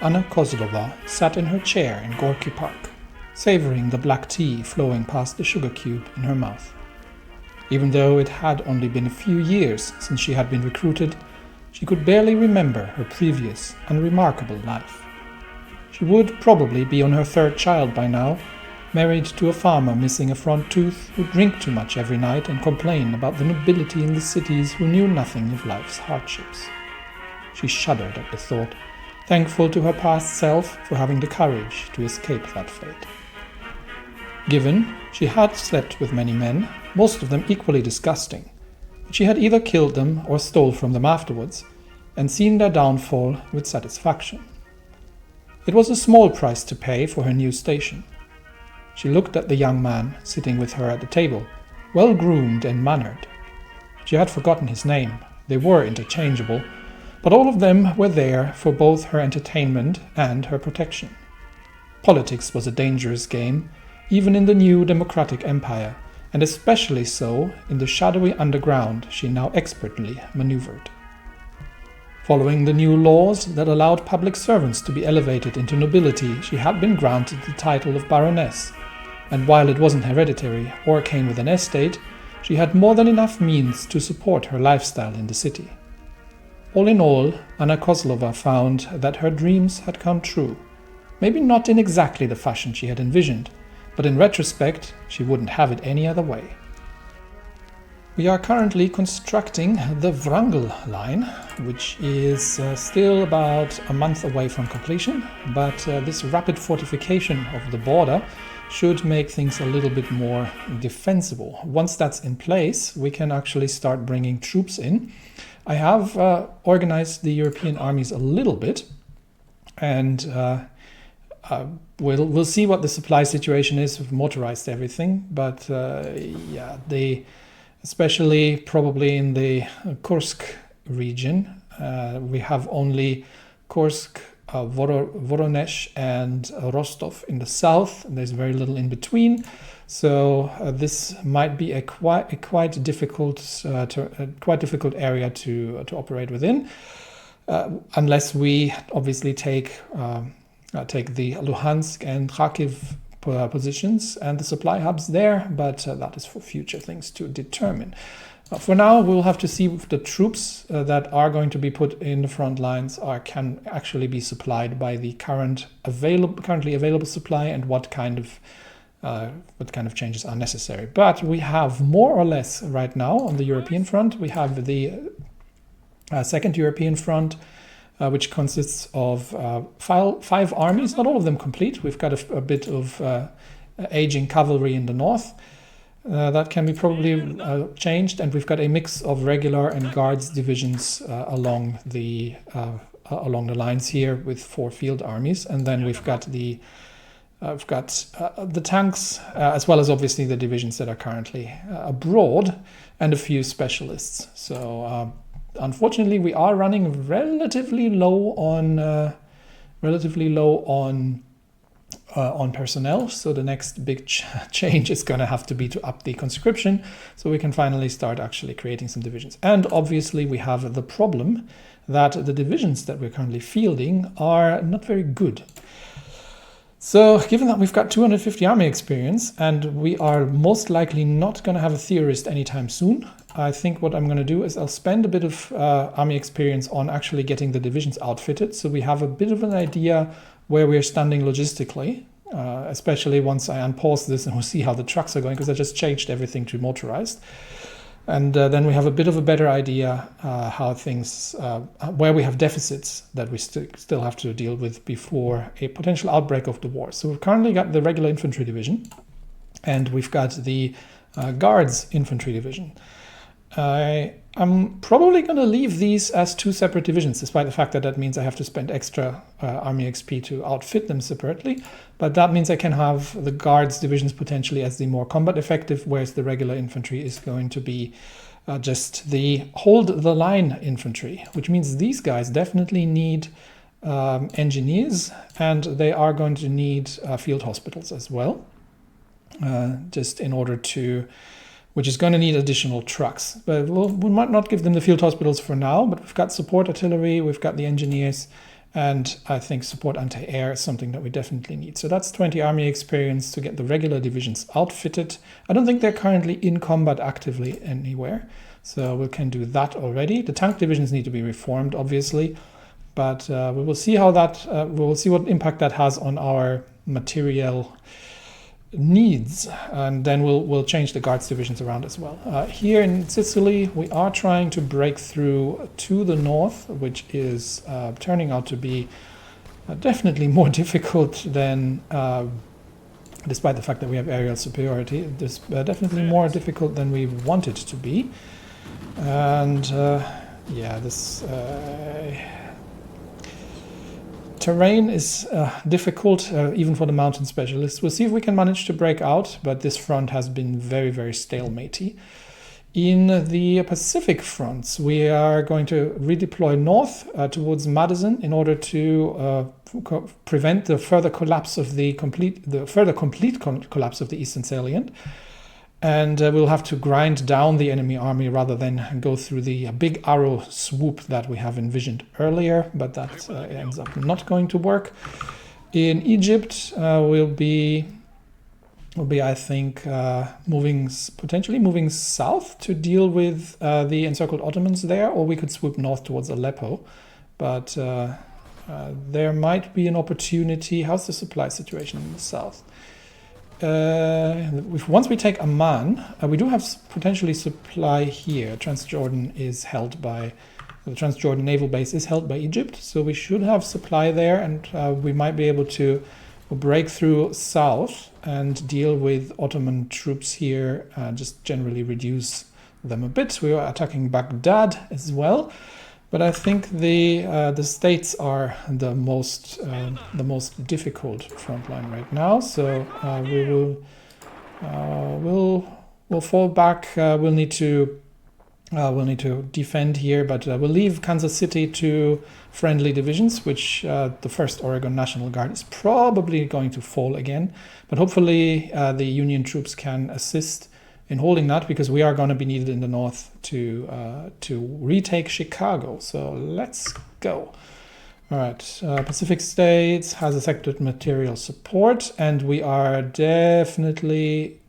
Anna Kozlova sat in her chair in Gorky Park, savoring the black tea flowing past the sugar cube in her mouth. Even though it had only been a few years since she had been recruited, she could barely remember her previous unremarkable life. She would probably be on her third child by now, married to a farmer missing a front tooth who drink too much every night and complain about the nobility in the cities who knew nothing of life's hardships. She shuddered at the thought, thankful to her past self for having the courage to escape that fate. Given she had slept with many men, most of them equally disgusting, but she had either killed them or stole from them afterwards, and seen their downfall with satisfaction. It was a small price to pay for her new station. She looked at the young man sitting with her at the table, well-groomed and mannered. She had forgotten his name, they were interchangeable, but all of them were there for both her entertainment and her protection. Politics was a dangerous game, even in the new democratic empire, and especially so in the shadowy underground she now expertly maneuvered. Following the new laws that allowed public servants to be elevated into nobility, she had been granted the title of Baroness, and while it wasn't hereditary or came with an estate, she had more than enough means to support her lifestyle in the city. All in all, Anna Kozlova found that her dreams had come true. Maybe not in exactly the fashion she had envisioned, but in retrospect, she wouldn't have it any other way. We are currently constructing the Wrangel line, which is still about a month away from completion, but this rapid fortification of the border should make things a little bit more defensible. Once that's in place, we can actually start bringing troops in. I have organized the European armies a little bit, and we'll see what the supply situation is. We've motorized everything, but they, especially probably in the Kursk region, we have only Kursk, Voronezh and Rostov in the south, and there's very little in between. So this might be a quite difficult area to operate within, unless we obviously take the Luhansk and Kharkiv positions and the supply hubs there, but that is for future things to determine. For now, we'll have to see if the troops that are going to be put in the front lines can actually be supplied by the currently available supply, and what kind of changes are necessary. But we have more or less right now on the European front. We have the Second European Front, which consists of 5 armies, not all of them complete. We've got a bit of aging cavalry in the north. That can be probably changed, and we've got a mix of regular and guards divisions along the lines here with 4 field armies, and then we've got the tanks, as well as obviously the divisions that are currently abroad, and a few specialists. So unfortunately, we are running relatively low on personnel. So the next big change is going to have to be to up the conscription, so we can finally start actually creating some divisions. And obviously, we have the problem that the divisions that we're currently fielding are not very good. So given that we've got 250 army experience and we are most likely not going to have a theorist anytime soon, I think what I'm going to do is I'll spend a bit of army experience on actually getting the divisions outfitted, so we have a bit of an idea where we're standing logistically, especially once I unpause this and we'll see how the trucks are going, because I just changed everything to motorized. And then we have a bit of a better idea how things, where we have deficits that we still have to deal with before a potential outbreak of the war. So we've currently got the regular infantry division, and we've got the guards infantry division. I'm probably going to leave these as 2 separate divisions, despite the fact that that means I have to spend extra army XP to outfit them separately. But that means I can have the guards divisions potentially as the more combat effective, whereas the regular infantry is going to be just the hold the line infantry, which means these guys definitely need engineers, and they are going to need field hospitals as well, just in order to, which is going to need additional trucks. But we might not give them the field hospitals for now, but we've got support artillery, we've got the engineers, And I think support anti-air is something that we definitely need. So that's 20 army experience to get the regular divisions outfitted. I don't think they're currently in combat actively anywhere. So we can do that already. The tank divisions need to be reformed, obviously. But we will see how that, we will see what impact that has on our material needs, and then we'll change the guards divisions around as well. Here in Sicily, we are trying to break through to the north, which is turning out to be definitely more difficult than, despite the fact that we have aerial superiority, this definitely more difficult than we want it to be. And yeah, this terrain is difficult, even for the mountain specialists. We'll see if we can manage to break out, but this front has been very, very stalematey. In the Pacific fronts, we are going to redeploy north towards Madison in order to prevent the further collapse of the complete collapse of the eastern salient. And we'll have to grind down the enemy army rather than go through the big arrow swoop that we have envisioned earlier, but that ends up not going to work. In Egypt, we'll be I think, potentially moving south to deal with the encircled Ottomans there, or we could swoop north towards Aleppo. But there might be an opportunity. How's the supply situation in the south? Once we take Amman, we do have potentially supply here. Transjordan is held by, the Transjordan naval base is held by Egypt, so we should have supply there, and we might be able to break through south and deal with Ottoman troops here, just generally reduce them a bit. We are attacking Baghdad as well. But I think the states are the most difficult frontline right now. So we'll fall back. We'll need to defend here, but we'll leave Kansas City to friendly divisions, which the 1st Oregon National Guard is probably going to fall again. But hopefully the Union troops can assist in holding that, because we are going to be needed in the north to retake Chicago. So let's go. All right, Pacific States has affected material support, and we are definitely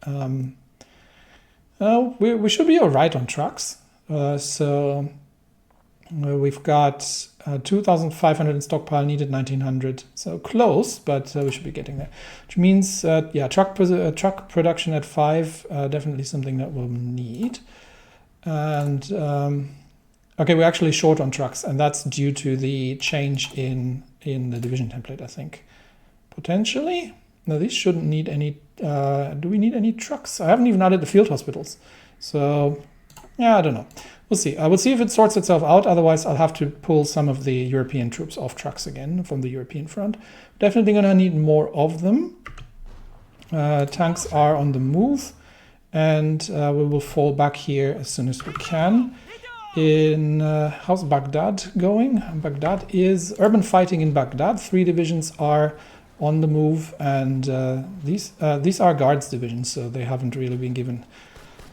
we should be all right on trucks. So we've got 2,500 in stockpile, needed 1,900, so close, but we should be getting there. Which means, yeah, truck production at 5, definitely something that we'll need. And okay, we're actually short on trucks, and that's due to the change in the division template, I think. Potentially? No, these shouldn't need any. Do we need any trucks? I haven't even added the field hospitals, so yeah, I don't know. We'll see. I will see if it sorts itself out. Otherwise, I'll have to pull some of the European troops off trucks again from the European front. Definitely going to need more of them. Tanks are on the move, and we will fall back here as soon as we can. How's Baghdad going? Baghdad is urban fighting in Baghdad. 3 divisions are on the move, and these are guards divisions, so they haven't really been given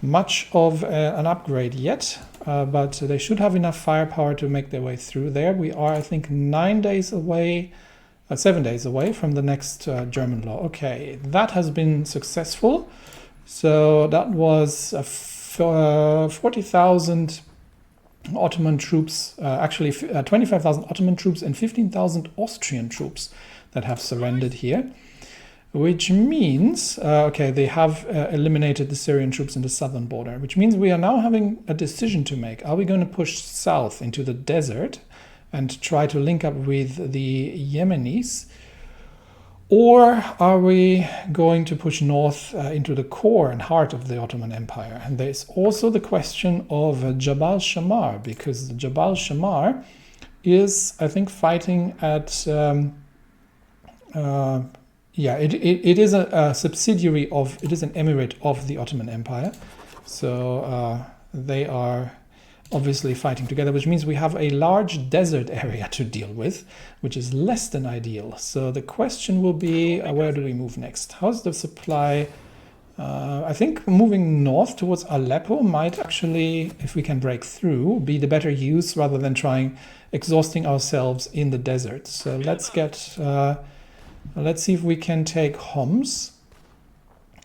much of an upgrade yet, but they should have enough firepower to make their way through there. We are, I think, 7 days away from the next German law. Okay, that has been successful. So that was 40,000 Ottoman troops, actually 25,000 Ottoman troops and 15,000 Austrian troops that have surrendered here. Which means, okay, they have eliminated the Syrian troops in the southern border, which means we are now having a decision to make. Are we going to push south into the desert and try to link up with the Yemenis? Or are we going to push north into the core and heart of the Ottoman Empire? And there's also the question of Jabal Shammar, because Jabal Shammar is, I think, fighting at... yeah, it is a subsidiary of, it is an emirate of the Ottoman Empire. So they are obviously fighting together, which means we have a large desert area to deal with, which is less than ideal. So the question will be, where do we move next? How's the supply I think moving north towards Aleppo might actually, if we can break through, be the better use rather than trying exhausting ourselves in the desert. So let's see if we can take Homs,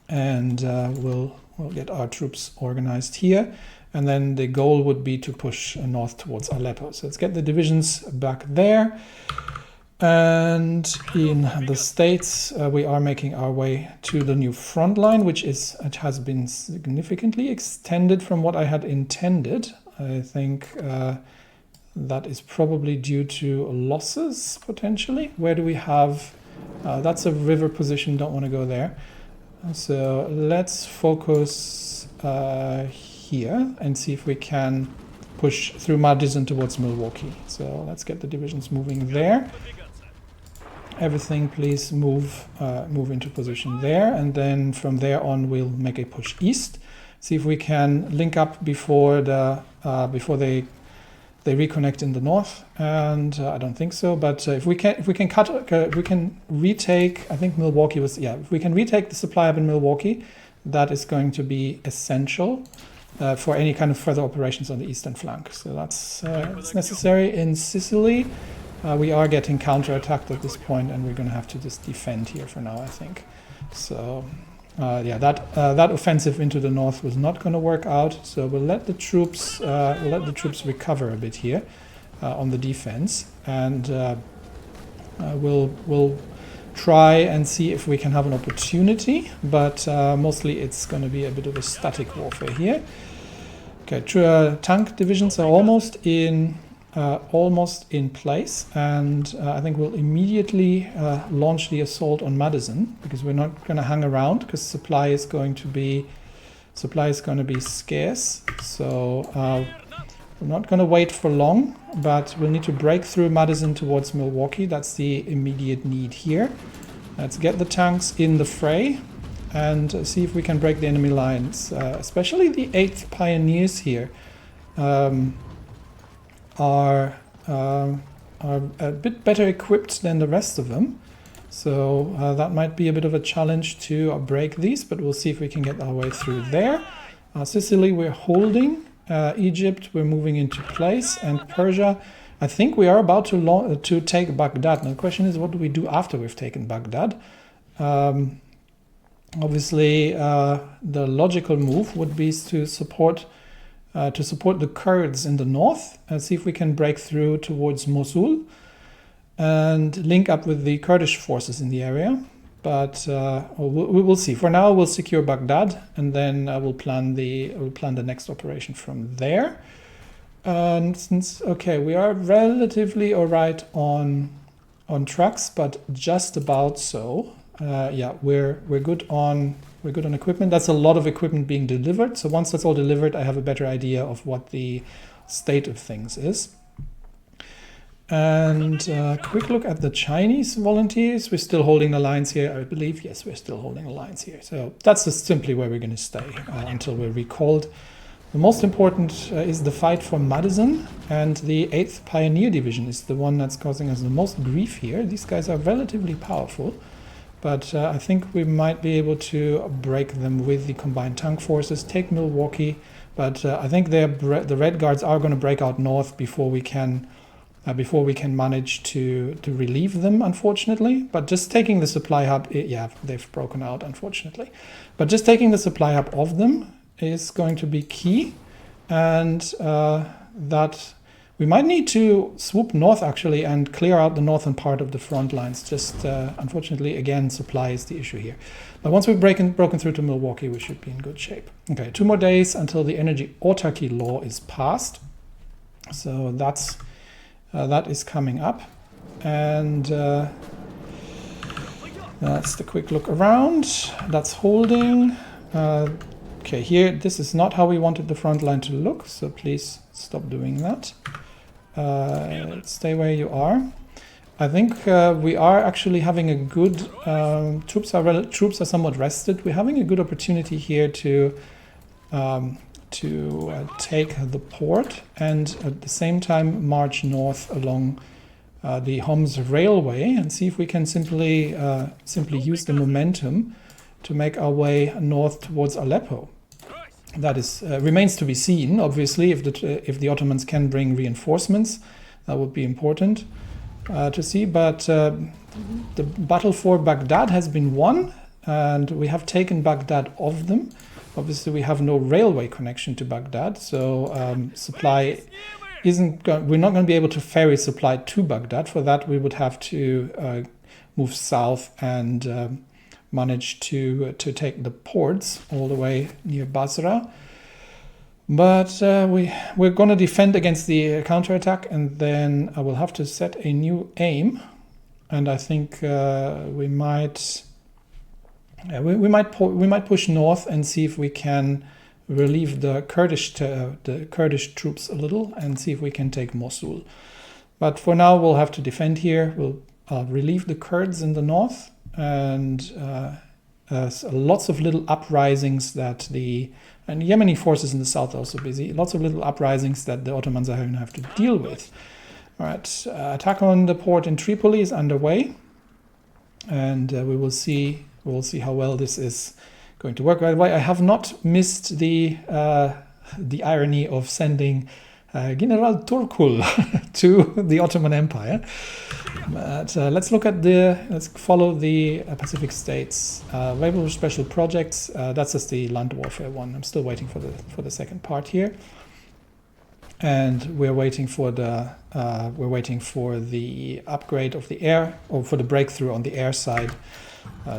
and we'll get our troops organized here. And then the goal would be to push north towards Aleppo. So let's get the divisions back there. And in the States, we are making our way to the new front line, it has been significantly extended from what I had intended. I think that is probably due to losses, potentially. Where do we have... that's a river position, don't want to go there. So let's focus here and see if we can push through Madison towards Milwaukee. So let's get the divisions moving there. Everything, please move into position there, and then from there on we'll make a push east. See if we can link up before they reconnect in the north. And I don't think so, but if we can retake. I think Milwaukee was If we can retake the supply hub in Milwaukee, that is going to be essential for any kind of further operations on the eastern flank. So that's necessary. In Sicily, we are getting counterattacked at this point, and we're going to have to just defend here for now, I think. So that offensive into the north was not going to work out. So we'll let the troops recover a bit here on the defense, and we'll try and see if we can have an opportunity. But mostly it's going to be a bit of a static warfare here. Okay, tank divisions are almost in place, and I think we'll immediately launch the assault on Madison, because we're not going to hang around, because supply is going to be scarce. So we're not going to wait for long, but we'll need to break through Madison towards Milwaukee. That's the immediate need here. Let's get the tanks in the fray and see if we can break the enemy lines, especially the 8th Pioneers here. Are a bit better equipped than the rest of them, so that might be a bit of a challenge to break these, but we'll see if we can get our way through there. Sicily we're holding, Egypt we're moving into place, and Persia, I think we are about to take Baghdad. Now the question is, what do we do after we've taken Baghdad? Obviously the logical move would be to support the Kurds in the north and see if we can break through towards Mosul and link up with the Kurdish forces in the area. But we will see. For now, we'll secure Baghdad, and then we'll plan the next operation from there. And since we are relatively all right on trucks, but just about so. We're good on equipment. That's a lot of equipment being delivered. So once that's all delivered, I have a better idea of what the state of things is. And quick look at the Chinese volunteers. We're still holding the lines here, I believe. Yes, we're still holding the lines here. So that's just simply where we're going to stay until we're recalled. The most important is the fight for Madison, and the 8th Pioneer Division is the one that's causing us the most grief here. These guys are relatively powerful, but I think we might be able to break them with the combined tank forces, take Milwaukee, but I think the Red Guards are going to break out north before we can manage to relieve them, unfortunately. But just taking the supply hub, they've broken out, unfortunately. But just taking the supply hub of them is going to be key, and that we might need to swoop north, actually, and clear out the northern part of the front lines. Just, unfortunately, again, supply is the issue here. But once we've broken through to Milwaukee, we should be in good shape. Okay, 2 more days until the energy autarky law is passed. So that is coming up, and that's the quick look around. That's holding. Okay, here, this is not how we wanted the front line to look, so please stop doing that. Stay where you are. I think we are actually having a good, troops are somewhat rested. We're having a good opportunity here to take the port and at the same time march north along the Homs railway and see if we can simply use the momentum to make our way north towards Aleppo. That is remains to be seen. Obviously, if the Ottomans can bring reinforcements, that would be important to see. But the battle for Baghdad has been won, and we have taken Baghdad off them. Obviously, we have no railway connection to Baghdad, so supply isn't. We're not going to be able to ferry supply to Baghdad. For that, we would have to move south and manage to take the ports all the way near Basra. But we're going to defend against the counterattack, and then I will have to set a new aim. And I think we might push north and see if we can relieve the Kurdish troops a little and see if we can take Mosul. But for now, we'll have to defend here. We'll relieve the Kurds in the north, and lots of little uprisings and Yemeni forces in the south are also busy. Lots of little uprisings that the Ottomans are going to have to deal with. All right, attack on the port in Tripoli is underway, and we will see how well this is going to work. By the way, I have not missed the irony of sending General Turkul to the Ottoman Empire. But let's follow the Pacific states. Available special projects. That's just the land warfare one. I'm still waiting for the second part here, and we're waiting for the upgrade of the air, or for the breakthrough on the air side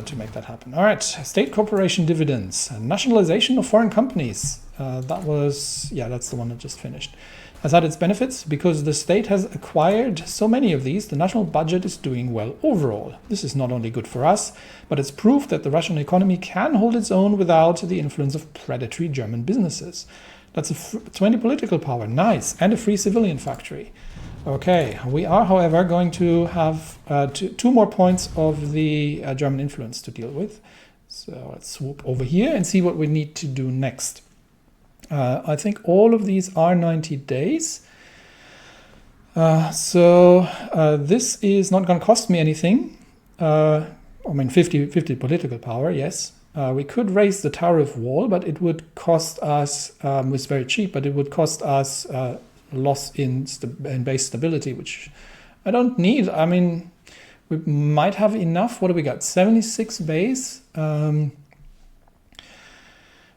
to make that happen. All right, state corporation dividends, nationalization of foreign companies. That's the one that just finished. Has had its benefits because the state has acquired so many of these. The national budget is doing well overall. This is not only good for us, but it's proof that the Russian economy can hold its own without the influence of predatory German businesses. That's 20 political power, nice, and a free civilian factory. Okay, we are, however, going to have two more points of the German influence to deal with. So let's swoop over here and see what we need to do next. I think all of these are 90 days. This is not going to cost me anything. 50 political power, yes. We could raise the tariff wall, but it would cost us, it's very cheap, but it would cost us loss in base stability, which I don't need. I mean, we might have enough. What do we got? 76 base.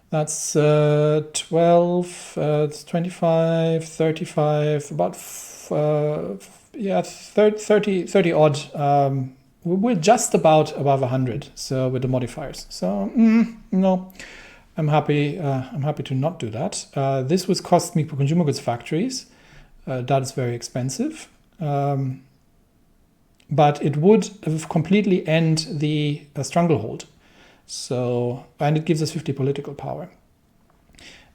That's 12, it's 25, 35, about 30 odd. We're just about above 100, so with the modifiers. So no, I'm happy to not do that. This would cost me for consumer goods factories. That is very expensive, but it would completely end the stranglehold. So, and it gives us 50 political power.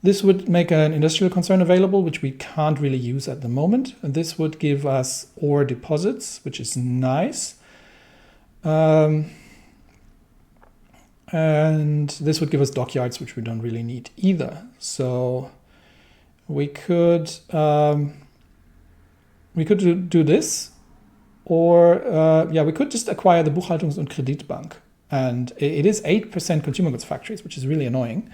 This would make an industrial concern available, which we can't really use at the moment. And this would give us ore deposits, which is nice. And this would give us dockyards, which we don't really need either. So we could do this, or we could just acquire the Buchhaltungs- und Kreditbank. And it is 8% consumer goods factories, which is really annoying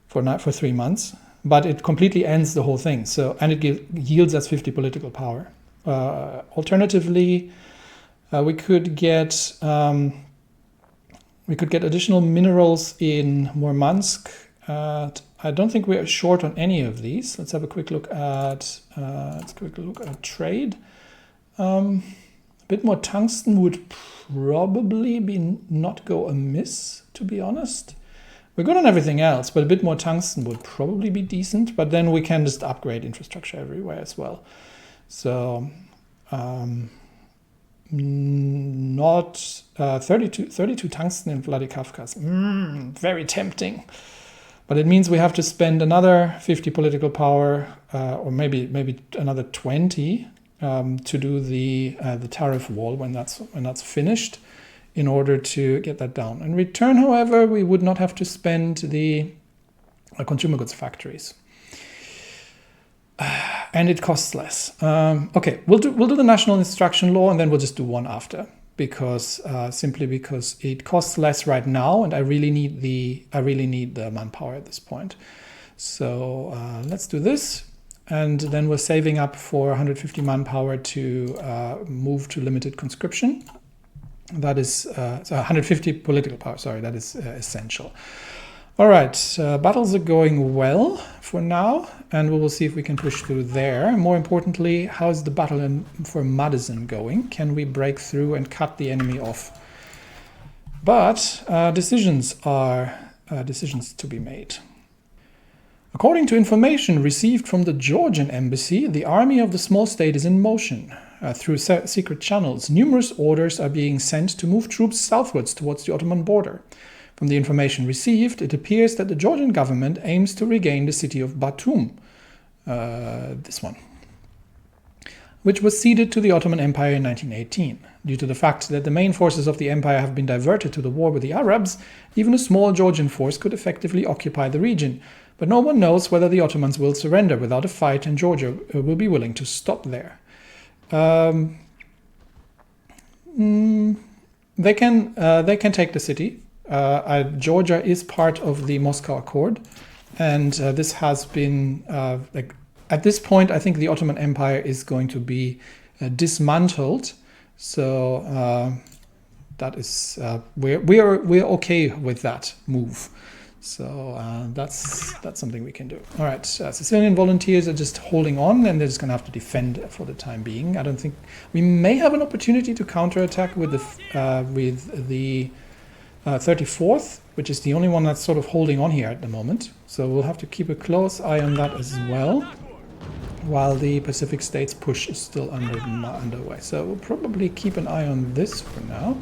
for 3 months. But it completely ends the whole thing. So, and it yields us 50 political power. Alternatively, we could get additional minerals in Murmansk. I don't think we're short on any of these. Let's have a quick look at trade. A bit more tungsten would probably not go amiss, to be honest. We're good on everything else, but a bit more tungsten would probably be decent. But then we can just upgrade infrastructure everywhere as well. So not 32 tungsten in Vladikavkaz. Very tempting. But it means we have to spend another 50 political power, or maybe another 20 to do the tariff wall when that's finished, in order to get that down. In return, however, we would not have to spend the consumer goods factories, and it costs less. Okay, we'll do the national instruction law, and then we'll just do one after. because simply because it costs less right now, and I really need the manpower at this point. So let's do this, and then we're saving up for 150 manpower to move to limited conscription. That is so 150 political power. Sorry, that is essential. All right, battles are going well for now, and we will see if we can push through there. More importantly, how is the battle for Madison going? Can we break through and cut the enemy off? But decisions are decisions to be made. According to information received from the Georgian embassy, the army of the small state is in motion. Through secret channels, numerous orders are being sent to move troops southwards towards the Ottoman border. From the information received, it appears that the Georgian government aims to regain the city of Batum, this one, which was ceded to the Ottoman Empire in 1918. Due to the fact that the main forces of the empire have been diverted to the war with the Arabs, even a small Georgian force could effectively occupy the region. But no one knows whether the Ottomans will surrender without a fight, and Georgia will be willing to stop there. They can take the city. Georgia is part of the Moscow Accord, and this has been at this point, I think the Ottoman Empire is going to be dismantled. So that is we're okay with that move. So that's something we can do. All right, Sicilian volunteers are just holding on, and they're just going to have to defend for the time being. I don't think we may have an opportunity to counterattack with the 34th, which is the only one that's sort of holding on here at the moment. So we'll have to keep a close eye on that as well, while the Pacific States push is still underway. So we'll probably keep an eye on this for now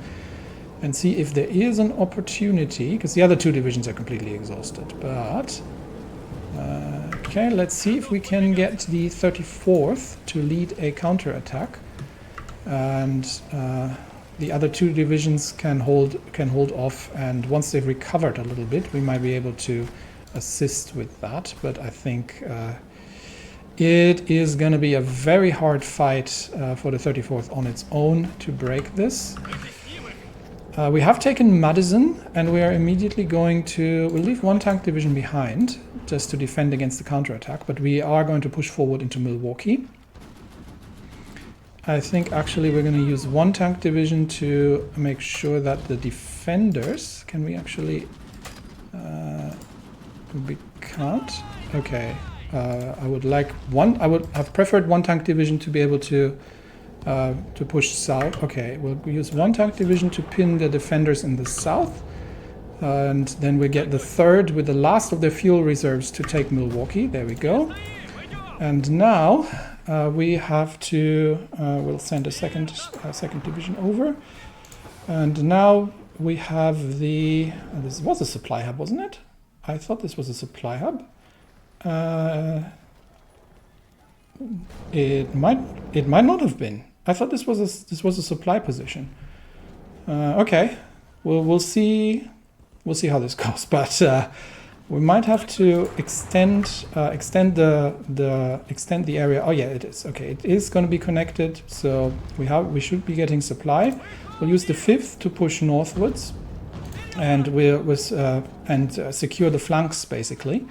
and see if there is an opportunity, because the other two divisions are completely exhausted. But okay, let's see if we can get the 34th to lead a counterattack, and the other two divisions can hold off. And once they've recovered a little bit, we might be able to assist with that. But I think it is going to be a very hard fight for the 34th on its own to break this. We have taken Madison, and we are immediately going to... We'll leave one tank division behind just to defend against the counterattack, but we are going to push forward into Milwaukee. I think actually we're going to use one tank division to make sure that the defenders... Can we actually... we can't? Okay. I would have preferred one tank division to be able to push south. Okay, we'll use one tank division to pin the defenders in the south, and then we get the third with the last of their fuel reserves to take Milwaukee. There we go. And now we have to we'll send a second division over, and now we have the this was a supply hub, wasn't it? I thought this was a supply hub. It might not have been. I thought this was a supply position. Okay, we'll see how this goes. But we might have to extend the area. Oh yeah, it is. Okay, it is going to be connected. So we should be getting supply. We'll use the 5th to push northwards, and secure the flanks basically.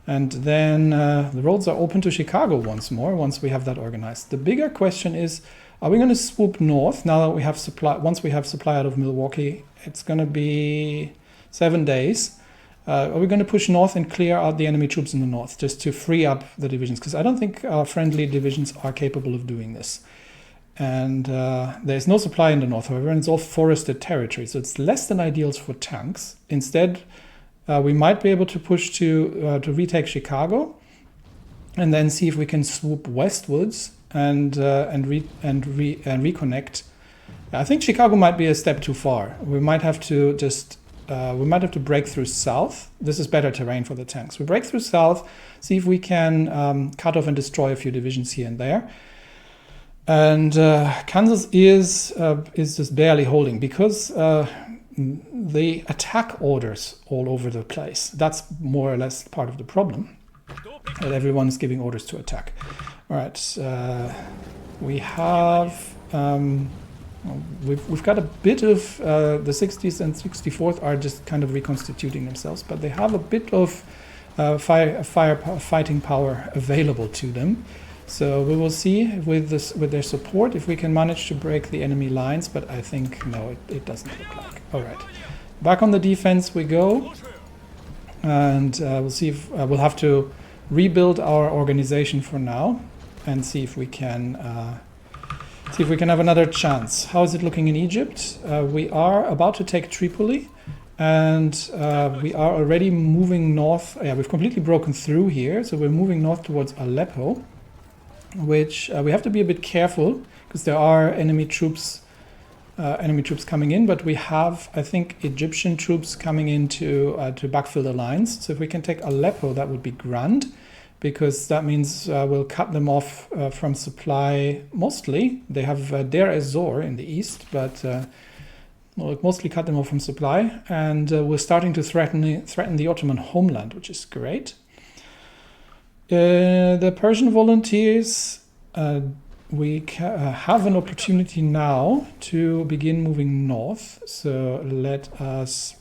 And then the roads are open to Chicago once more, once we have that organized. The bigger question is, are we going to swoop north now that we have supply? Once we have supply out of Milwaukee, it's going to be 7 days. Are we going to push north and clear out the enemy troops in the north, just to free up the divisions? Because I don't think our friendly divisions are capable of doing this. And there's no supply in the north, however, and it's all forested territory. So it's less than ideal for tanks. Instead, we might be able to push to retake Chicago, and then see if we can swoop westwards and reconnect. I think Chicago might be a step too far. We might have to break through south. This is better terrain for the tanks. We break through south, see if we can cut off and destroy a few divisions here and there. And Kansas is just barely holding because the attack orders all over the place. That's more or less part of the problem, that everyone's giving orders to attack. All right, we have We've got a bit of the 60th and 64th are just kind of reconstituting themselves, but they have a bit of fighting power available to them. So we will see with their support if we can manage to break the enemy lines, but I think no, it doesn't look like. All right, back on the defense we go, and we'll see if we'll have to rebuild our organization for now and see if we can have another chance. How is it looking in Egypt? We are about to take Tripoli, and we are already moving north. Yeah, we've completely broken through here, so we're moving north towards Aleppo, which we have to be a bit careful because there are enemy troops coming in, but we have, I think, Egyptian troops coming in to backfill the lines. So if we can take Aleppo, that would be grand, because that means we'll cut them off from supply mostly. They have Deir ez-Zor in the east, but we'll mostly cut them off from supply, and we're starting to threaten the Ottoman homeland, which is great. The Persian volunteers, we have an opportunity now to begin moving north. So let us,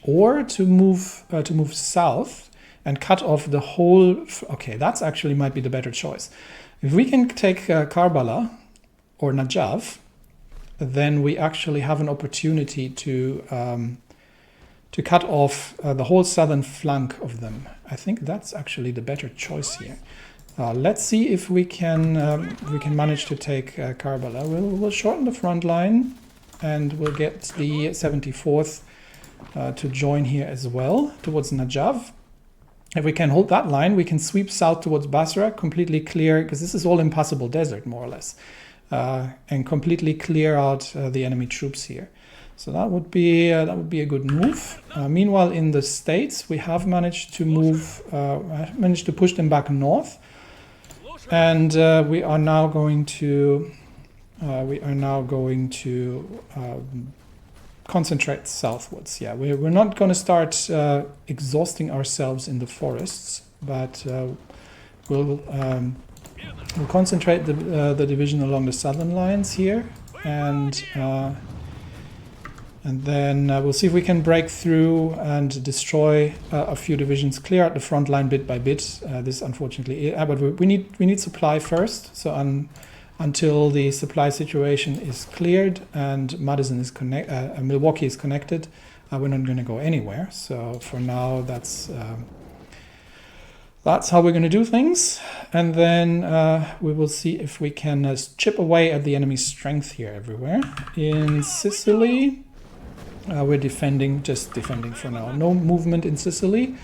or to move south and cut off the whole. Okay, that's actually might be the better choice. If we can take Karbala or Najaf, then we actually have an opportunity to cut off the whole southern flank of them. I think that's actually the better choice here. Let's see if we can manage to take Karbala. We'll shorten the front line, and we'll get the 74th to join here as well towards Najaf. If we can hold that line, we can sweep south towards Basra, completely clear, because this is all impassable desert more or less, and completely clear out the enemy troops here. So that would be a good move. Meanwhile, in the States, we have managed to push them back north, and we are now going to concentrate southwards. Yeah, we're not going to start exhausting ourselves in the forests, but we'll concentrate the division along the southern lines here, and then we'll see if we can break through and destroy a few divisions, clear out the front line bit by bit. This unfortunately, but we need supply first. So until the supply situation is cleared and Madison is Milwaukee is connected, we're not going to go anywhere. So for now, that's how we're going to do things, and then we will see if we can chip away at the enemy's strength here everywhere. In Sicily, we're just defending for now. No movement in Sicily.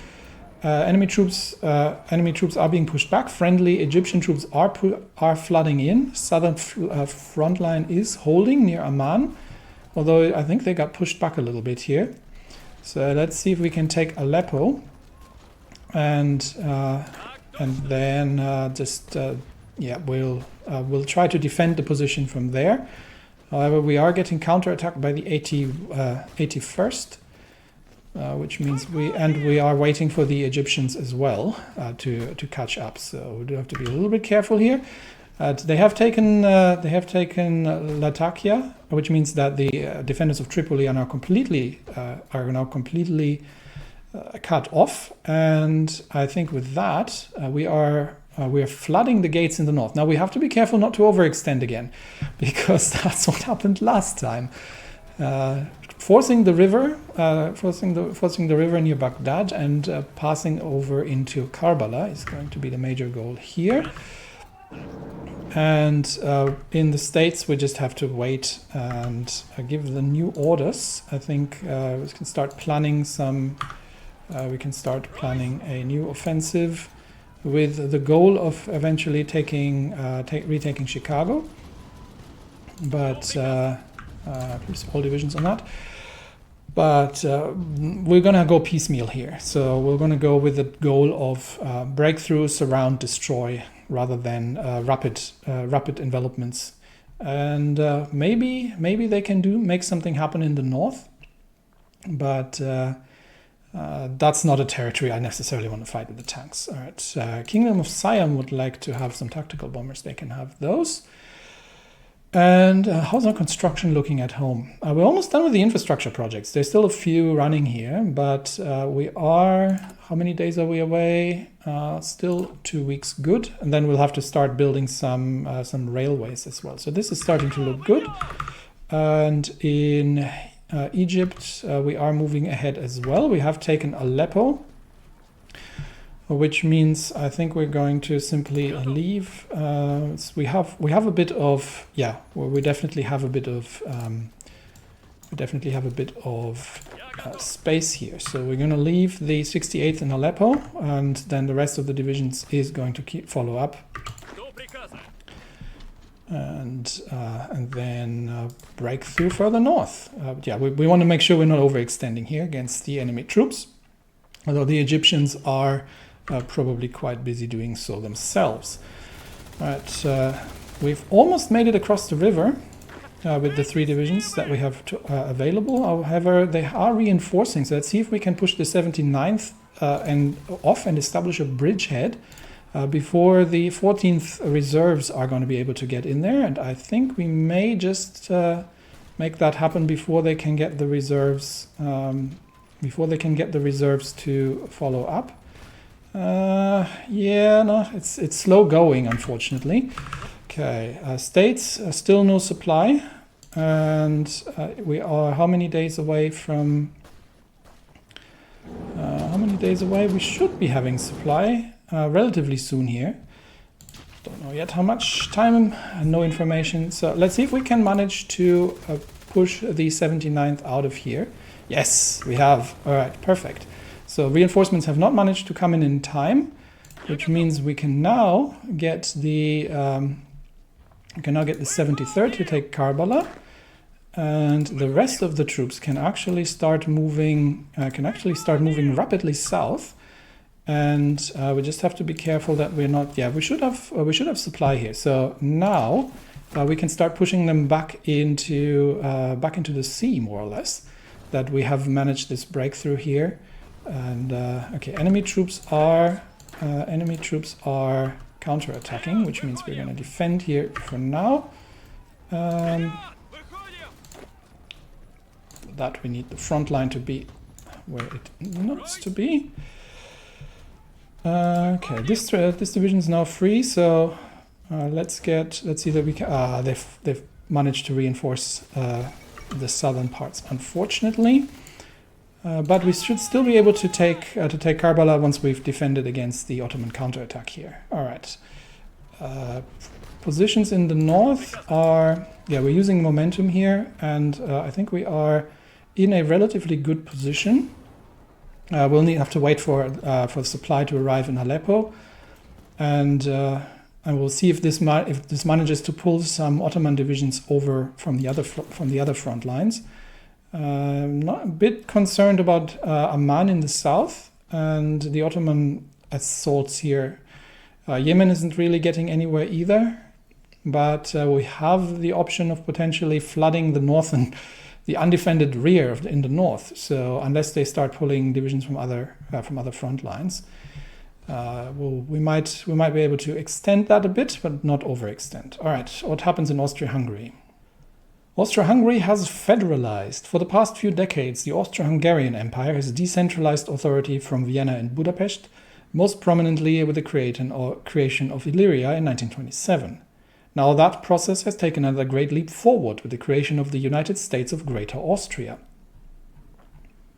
Enemy troops are being pushed back. Friendly Egyptian troops are flooding in. Southern front line is holding near Amman, although I think they got pushed back a little bit here. So let's see if we can take Aleppo, and then we'll try to defend the position from there. However, we are getting counterattacked by the 81st, which means we are waiting for the Egyptians as well to catch up. So we do have to be a little bit careful here. They have taken Latakia, which means that the defenders of Tripoli are now completely cut off. And I think with that we are flooding the gates in the north. Now we have to be careful not to overextend again, because that's what happened last time. Forcing the river near Baghdad and passing over into Karbala is going to be the major goal here. And in the States, we just have to wait and give the new orders. I think we can start planning a new offensive with the goal of eventually retaking Chicago. But please all divisions on that. But we're going to go piecemeal here. So we're going to go with the goal of breakthrough, surround, destroy, rather than rapid envelopments. And maybe they can make something happen in the north. But that's not a territory I necessarily want to fight with the tanks. All right. Kingdom of Siam would like to have some tactical bombers. They can have those. And how's our construction looking at home? We're almost done with the infrastructure projects. There's still a few running here, but we are, how many days are we away? Still 2 weeks good. And then we'll have to start building some railways as well. So this is starting to look good. And in Egypt, we are moving ahead as well. We have taken Aleppo, which means I think we're going to simply leave. We have a bit of, yeah, well, we definitely have a bit of space here. So we're going to leave the 68th in Aleppo, and then the rest of the divisions is going to follow up. And then break through further north. Yeah, we want to make sure we're not overextending here against the enemy troops, although the Egyptians are probably quite busy doing so themselves. All right, we've almost made it across the river with the 3 divisions that we have available. However, they are reinforcing, so let's see if we can push the 79th off and establish a bridgehead before the 14th reserves are going to be able to get in there. And I think we may just make that happen before they can get the reserves to follow up. Yeah, no, it's slow going, unfortunately. Okay, states, still no supply, and we are how many days away from? How many days away? We should be having supply relatively soon here. Don't know yet how much time, no information. So let's see if we can manage to push the 79th out of here. Yes, we have. All right, perfect. So reinforcements have not managed to come in time, which means we can now get the 73rd to take Karbala, and the rest of the troops can actually start moving. Rapidly south, and we just have to be careful that we're not. Yeah, we should have supply here. So now we can start pushing them back into the sea, more or less. That we have managed this breakthrough here. And okay, enemy troops are counterattacking, which means we're going to defend here for now. That we need the front line to be where it needs to be. Okay, this division is now free, so let's see that we can. They've managed to reinforce the southern parts, unfortunately. But we should still be able to take Karbala once we've defended against the Ottoman counterattack here. All right. Positions in the north are, yeah, we're using momentum here, and I think we are in a relatively good position. We'll have to wait for supply to arrive in Aleppo, and we'll see if this manages to pull some Ottoman divisions over from the other front lines. Not a bit concerned about Amman in the south and the Ottoman assaults here. Yemen isn't really getting anywhere either, but we have the option of potentially flooding the north and the undefended rear in the north. So unless they start pulling divisions from other front lines, we might be able to extend that a bit, but not overextend. All right, what happens in Austria-Hungary? Austria-Hungary has federalized. For the past few decades, the Austro-Hungarian Empire has decentralized authority from Vienna and Budapest, most prominently with the creation of Illyria in 1927. Now that process has taken another great leap forward with the creation of the United States of Greater Austria.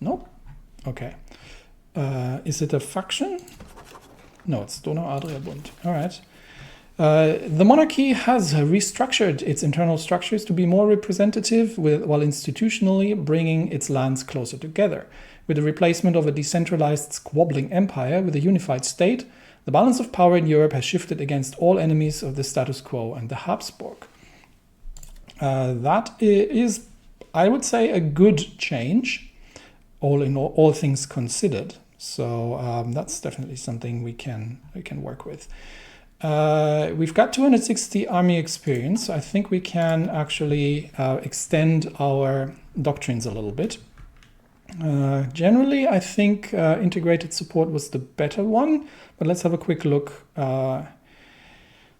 No? Okay. Is it a faction? No, it's Donau-Adria-Bund. All right. The monarchy has restructured its internal structures to be more representative while institutionally bringing its lands closer together. With the replacement of a decentralized squabbling empire with a unified state, the balance of power in Europe has shifted against all enemies of the status quo and the Habsburg. That is, I would say, a good change, all things considered. So that's definitely something we can work with. We've got 260 army experience. I think we can actually extend our doctrines a little bit. Generally, I think integrated support was the better one, but let's have a quick look.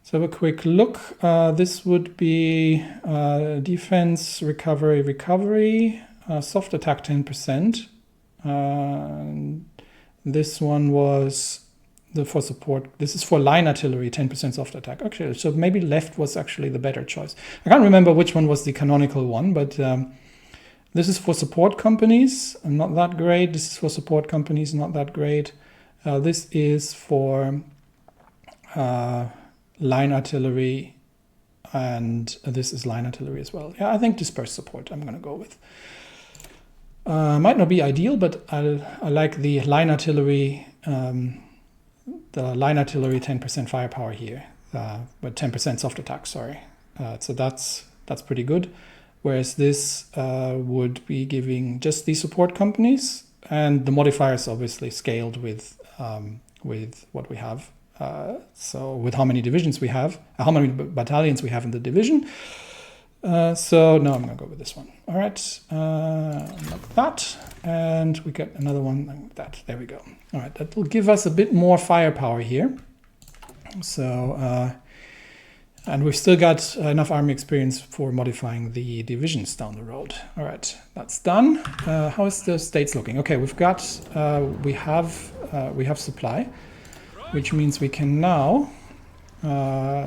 So a quick look. This would be defense, recovery, soft attack 10%. This one was for support. This is for line artillery, 10% soft attack. Actually, so maybe left was actually the better choice. I can't remember which one was the canonical one, but this is for support companies, not that great. This is for support companies, not that great. This is for line artillery, and this is line artillery as well. Yeah, I think dispersed support I'm going to go with. Might not be ideal, but I like the line artillery. The line artillery 10% firepower here, but 10% soft attack. Sorry, so that's pretty good. Whereas this would be giving just the support companies, and the modifiers obviously scaled with what we have. So with how many divisions we have, how many battalions we have in the division. So no, I'm going to go with this one. All right, like that. And we get another one like that. There we go. All right, that will give us a bit more firepower here. So, and we've still got enough army experience for modifying the divisions down the road. All right, that's done. How is the states looking? Okay, we've got, we have supply, which means we can now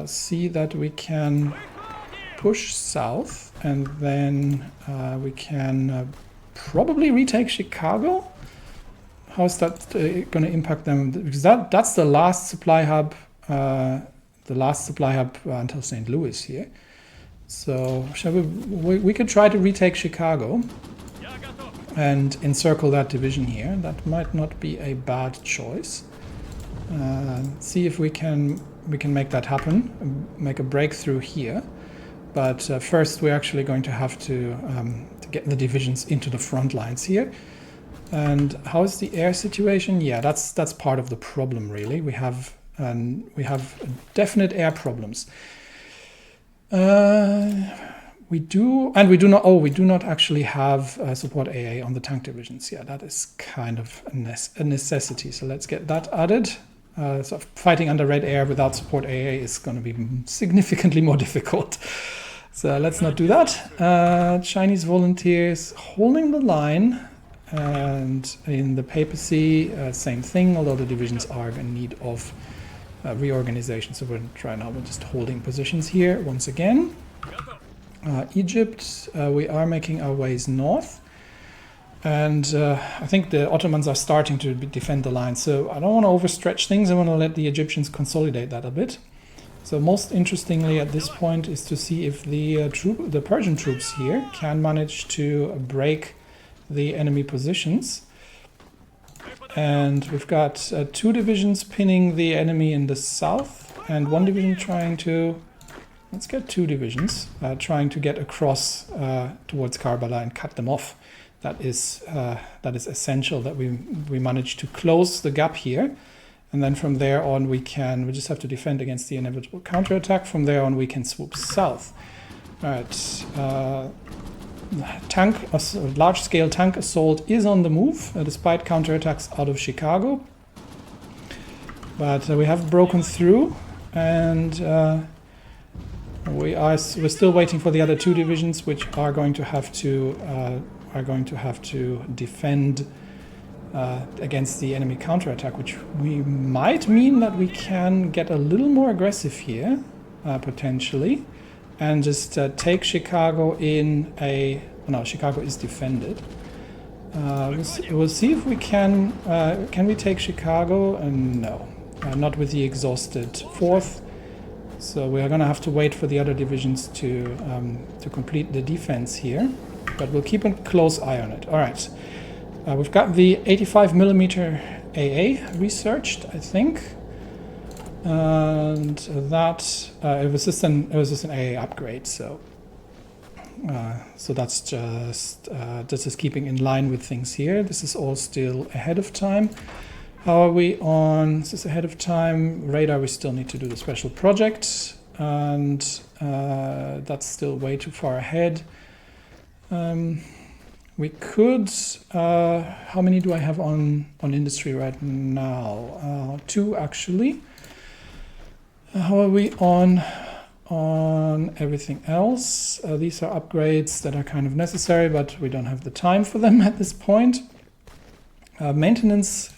see that we can push south, and then we can probably retake Chicago. How's that going to impact them? Because that's the last supply hub, until St. Louis here. So shall we could try to retake Chicago and encircle that division here. That might not be a bad choice. See if we can make that happen, make a breakthrough here. But first, we're actually going to have to get the divisions into the front lines here. And how is the air situation? Yeah, that's part of the problem, really. We have definite air problems. We do not actually have support AA on the tank divisions. Yeah, that is kind of a necessity. So let's get that added. So fighting under red air without support AA is going to be significantly more difficult. So let's not do that. Chinese volunteers holding the line, and in the papacy, same thing, although the divisions are in need of reorganization. So we're just holding positions here once again. Egypt, we are making our ways north. And I think the Ottomans are starting to defend the line. So I don't want to overstretch things. I want to let the Egyptians consolidate that a bit. So most interestingly at this point is to see if the Persian troops here can manage to break the enemy positions. And we've got 2 divisions pinning the enemy in the south, and 1 division trying to, let's get 2 divisions, trying to get across towards Karbala and cut them off. That is essential that we manage to close the gap here. And then from there on we just have to defend against the inevitable counterattack. From there on we can swoop south. All right, large-scale tank assault is on the move, despite counterattacks out of Chicago. But we have broken through, and we're still waiting for the other 2 divisions, which are going to have to defend against the enemy counterattack, which we might mean that we can get a little more aggressive here, potentially, and just take Chicago in a... No, Chicago is defended. We'll see if we can we take Chicago? No, not with the exhausted 4th. So we are going to have to wait for the other divisions to complete the defense here. But we'll keep a close eye on it. All right. We've got the 85mm AA researched, I think. And that it was just an AA upgrade, so that's just keeping in line with things here. This is all still ahead of time. How are we on? Is this ahead of time? Radar, we still need to do the special project, and that's still way too far ahead. We could, how many do I have on industry right now? 2 actually. How are we on everything else? These are upgrades that are kind of necessary, but we don't have the time for them at this point. Maintenance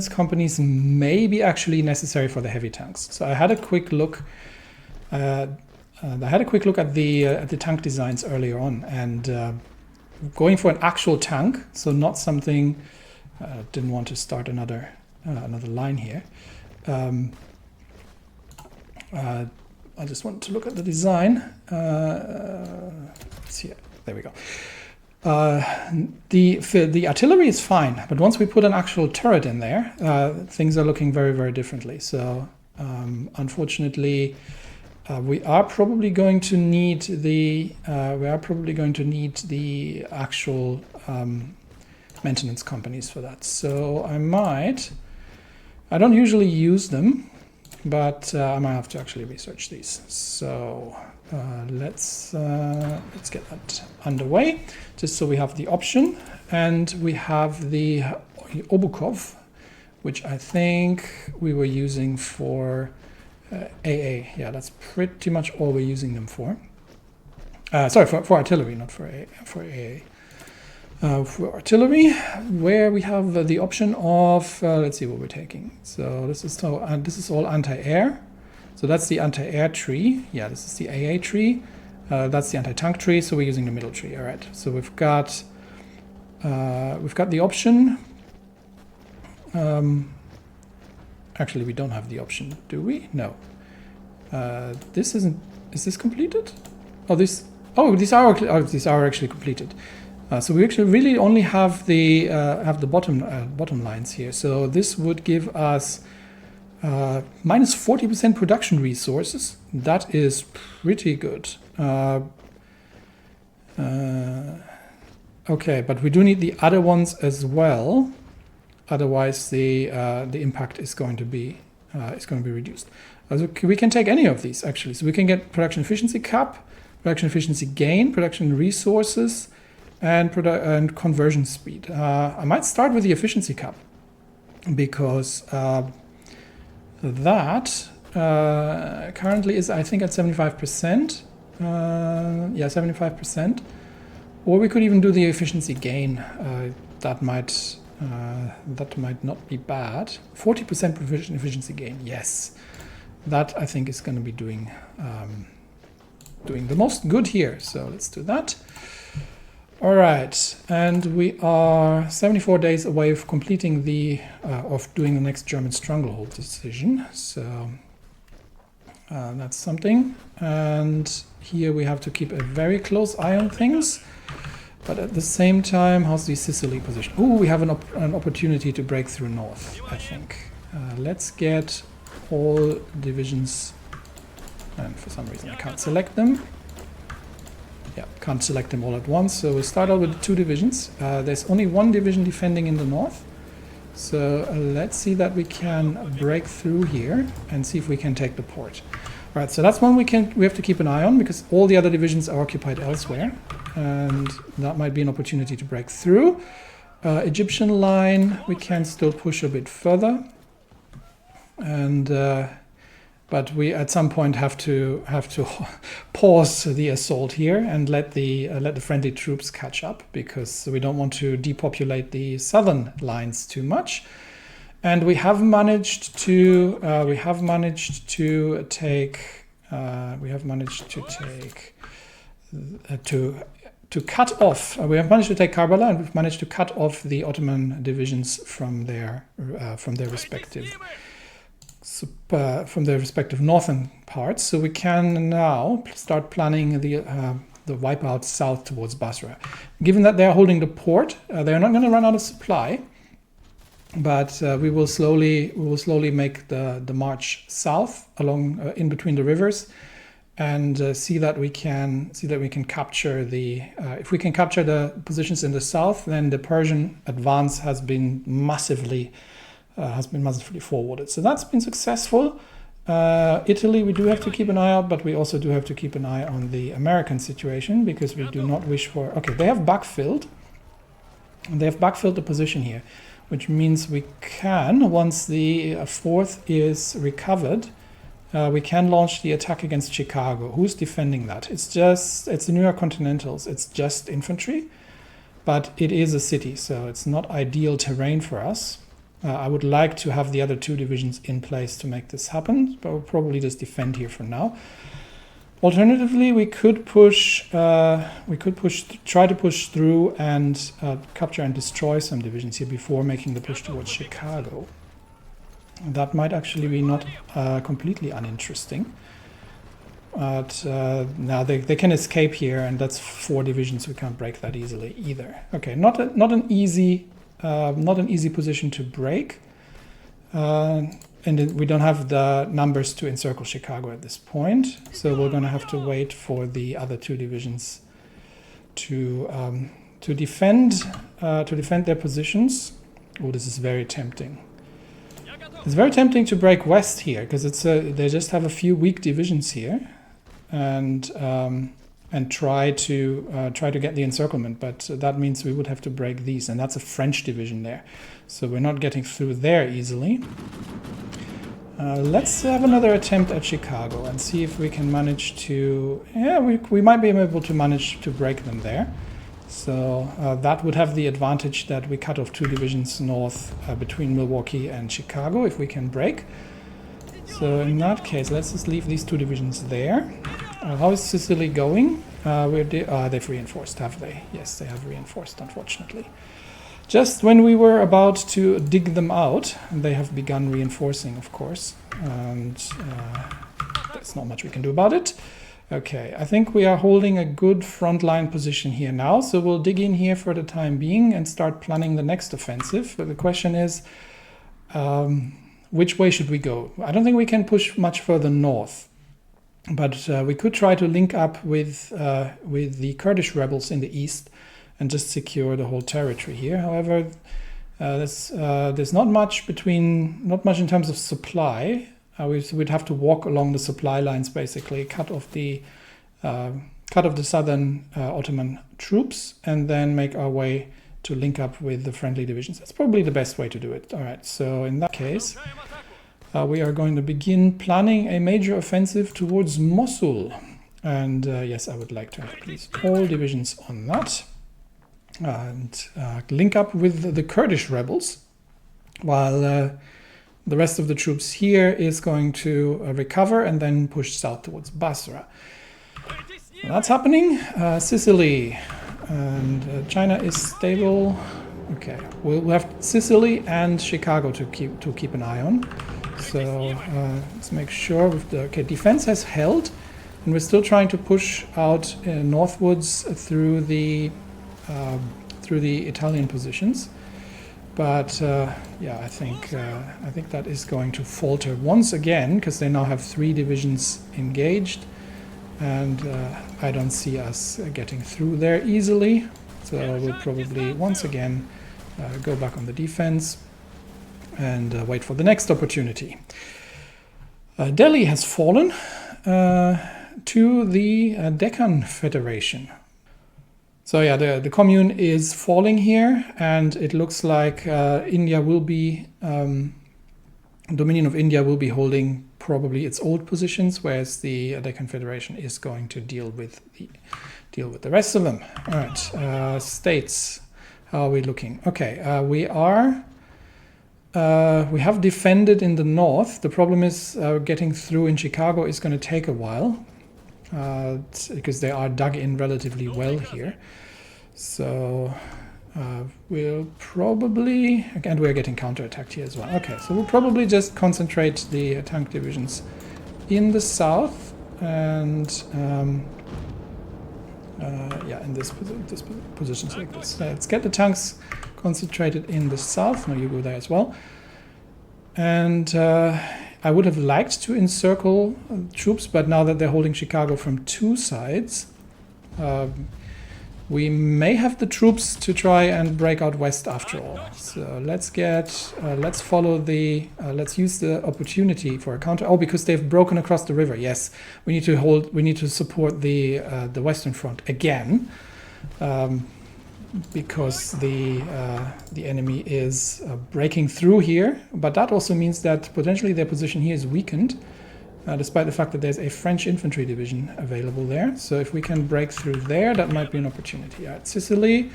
companies may be actually necessary for the heavy tanks. So I had a quick look. I had a quick look at the tank designs earlier on, and going for an actual tank, so not something. Didn't want to start another line here. I just want to look at the design. Here, there we go. The artillery is fine, but once we put an actual turret in there, things are looking very, very differently. So unfortunately, we are probably going to need the actual maintenance companies for that. So I don't usually use them, but I might have to actually research these. So let's get that underway, just so we have the option. And we have the Obukov, which I think we were using for AA. Yeah, that's pretty much all we're using them for. Sorry, for artillery, not for AA. For artillery, where we have the option of, let's see what we're taking. So this is all anti-air. So that's the anti-air tree. Yeah, this is the AA tree. That's the anti-tank tree. So we're using the middle tree. All right. So we've got the option. Actually, we don't have the option, do we? No. This isn't. Is this completed? These are actually completed. So we actually really only have the bottom lines here. So this would give us minus 40% production resources. That is pretty good. Okay, but we do need the other ones as well. Otherwise, the impact is going to be reduced. So we can take any of these actually. So we can get production efficiency cap, production efficiency gain, production resources, and conversion speed. I might start with the efficiency cap, because that currently is, I think, at 75%. Yeah, 75%. Or we could even do the efficiency gain. That might not be bad. 40% efficiency gain. Yes, that I think is going to be doing the most good here. So let's do that. All right, and we are 74 days away from completing of doing the next German stranglehold decision. So that's something. And here we have to keep a very close eye on things. But at the same time, how's the Sicily position? Oh, we have an opportunity to break through north, I think. Let's get all divisions. And for some reason I can't select them. Yeah, can't select them all at once, so we'll start out with 2 divisions. There's only 1 division defending in the north. So let's see that we can break through here and see if we can take the port. All right, so that's one we have to keep an eye on, because all the other divisions are occupied elsewhere. And that might be an opportunity to break through. Egyptian line, we can still push a bit further. And but we at some point have to pause the assault here and let the friendly troops catch up, because we don't want to depopulate the southern lines too much. And we have managed to cut off. We have managed to take Karbala, and we've managed to cut off the Ottoman divisions from their respective northern parts. So we can now start planning the wipeout south towards Basra. Given that they are holding the port, they are not going to run out of supply, but we will slowly make the march south along in between the rivers, and see that we can capture if we can capture the positions in the south, then the Persian advance has been massively forwarded. So that's been successful. Italy, we do have to keep an eye out, but we also do have to keep an eye on the American situation, because we do not wish for. Okay, they have backfilled the position here. which means we can, once the 4th is recovered, we can launch the attack against Chicago. Who's defending that? It's the New York Continentals. It's just infantry, but it is a city, so it's not ideal terrain for us. I would like to have the other 2 divisions in place to make this happen, but we'll probably just defend here for now. Alternatively, we could try to push through and capture and destroy some divisions here before making the push towards Chicago. That might actually be not completely uninteresting. But now they can escape here, and that's 4 divisions. We can't break that easily either. Okay, not an easy position to break. And we don't have the numbers to encircle Chicago at this point, so we're going to have to wait for the other 2 divisions to defend their positions. Oh, this is very tempting. It's very tempting to break west here because they just have a few weak divisions here, and try to get the encirclement. But that means we would have to break these, and that's a French division there, so we're not getting through there easily. Let's have another attempt at Chicago and see if we can manage to... Yeah, we might be able to manage to break them there. So that would have the advantage that we cut off 2 divisions north between Milwaukee and Chicago if we can break. So in that case, let's just leave these 2 divisions there. How is Sicily going? They've reinforced, have they? Yes, they have reinforced, unfortunately. Just when we were about to dig them out, they have begun reinforcing, of course, and there's not much we can do about it. Okay, I think we are holding a good frontline position here now, so we'll dig in here for the time being and start planning the next offensive. But the question is, which way should we go? I don't think we can push much further north, but we could try to link up with the Kurdish rebels in the east and just secure the whole territory here. However, there's not much in terms of supply. We'd have to walk along the supply lines, basically, cut off the southern Ottoman troops, and then make our way to link up with the friendly divisions. That's probably the best way to do it. All right, so in that case, we are going to begin planning a major offensive towards Mosul. And yes, I would like to have please all divisions on that. And link up with the Kurdish rebels, while the rest of the troops here is going to recover and then push south towards Basra. So that's happening. Sicily and China is stable. Okay, we'll have Sicily and Chicago to keep an eye on. So let's make sure defense has held, and we're still trying to push out northwards through the Italian positions, but yeah, I think that is going to falter once again because they now have 3 divisions engaged, and I don't see us getting through there easily. So we'll probably once again go back on the defense and wait for the next opportunity. Delhi has fallen to the Deccan Federation. So yeah, the commune is falling here, and it looks like India will be, Dominion of India will be holding probably its old positions, whereas the Deccan Federation is going to deal with the rest of them. All right, states, how are we looking? Okay, we have defended in the north. The problem is getting through in Chicago is going to take a while. Because they are dug in relatively well here. So we'll probably, again, we're getting counterattacked here as well. Okay, so we'll probably just concentrate the tank divisions in the south, and yeah, in this positions like this. Let's get the tanks concentrated in the south. No, you go there as well. And I would have liked to encircle troops, but now that they're holding Chicago from 2 sides, we may have the troops to try and break out west after all. So let's use the opportunity for a counter. Oh, because they've broken across the river. Yes, we need to support the Western Front again. because the enemy is breaking through here. But that also means that potentially their position here is weakened, despite the fact that there's a French infantry division available there. So if we can break through there, that might be an opportunity. All right, Sicily,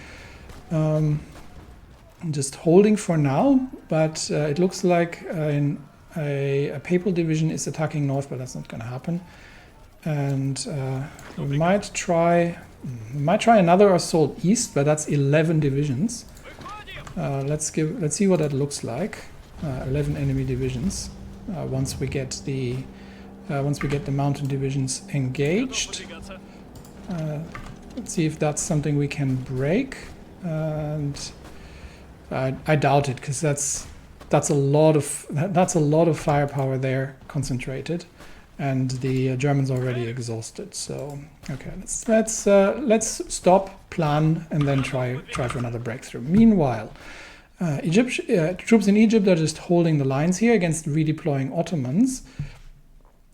just holding for now, but it looks like a papal division is attacking north, but that's not going to happen. And we might try another assault east, but that's 11 divisions. Let's see what that looks like. 11 enemy divisions. Once we get the mountain divisions engaged. Let's see if that's something we can break. And I doubt it, because that's a lot of firepower there concentrated. And the Germans already exhausted. So okay, let's stop, plan, and then try for another breakthrough. Meanwhile, troops in Egypt are just holding the lines here against redeploying Ottomans.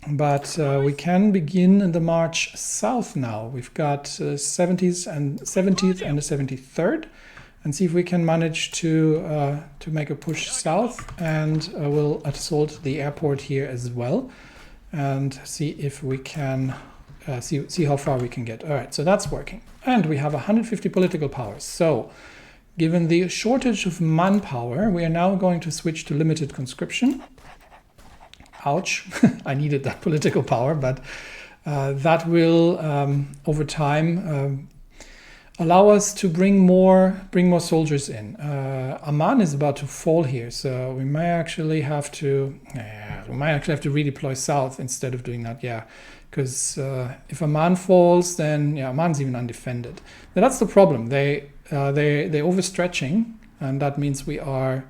But we can begin the march south now. We've got 70th and 73rd, and see if we can manage to make a push south, and we'll assault the airport here as well. And see if we can see how far we can get. All right, so that's working. And we have 150 political powers. So given the shortage of manpower, we are now going to switch to limited conscription. Ouch, I needed that political power, but that will, over time, allow us to bring more soldiers in. Amman is about to fall here, so we might actually have to redeploy south instead of doing that. Yeah, because if Amman falls, then yeah, Amman's even undefended. Now, that's the problem. They're overstretching, and that means we are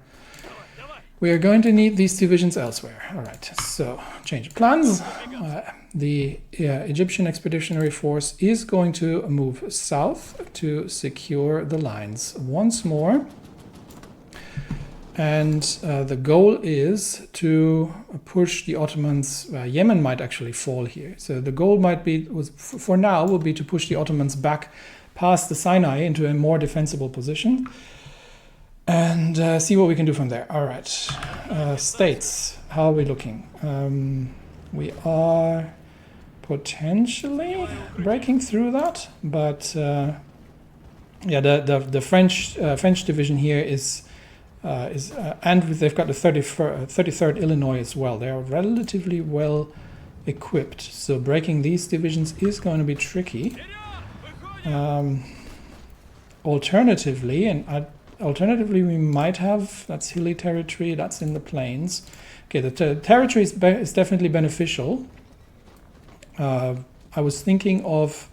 going to need these divisions elsewhere. All right, so change of plans. The Egyptian Expeditionary Force is going to move south to secure the lines once more. And the goal is to push the Ottomans. Yemen might actually fall here. So the goal for now will be to push the Ottomans back past the Sinai into a more defensible position. And see what we can do from there. All right, states, how are we looking? We are potentially breaking through that, but yeah, the French division here is and they've got the 33rd Illinois as well. They are relatively well equipped, so breaking these divisions is going to be tricky. Alternatively, we might have, that's hilly territory, that's in the plains. Okay, the territory is definitely beneficial. I was thinking of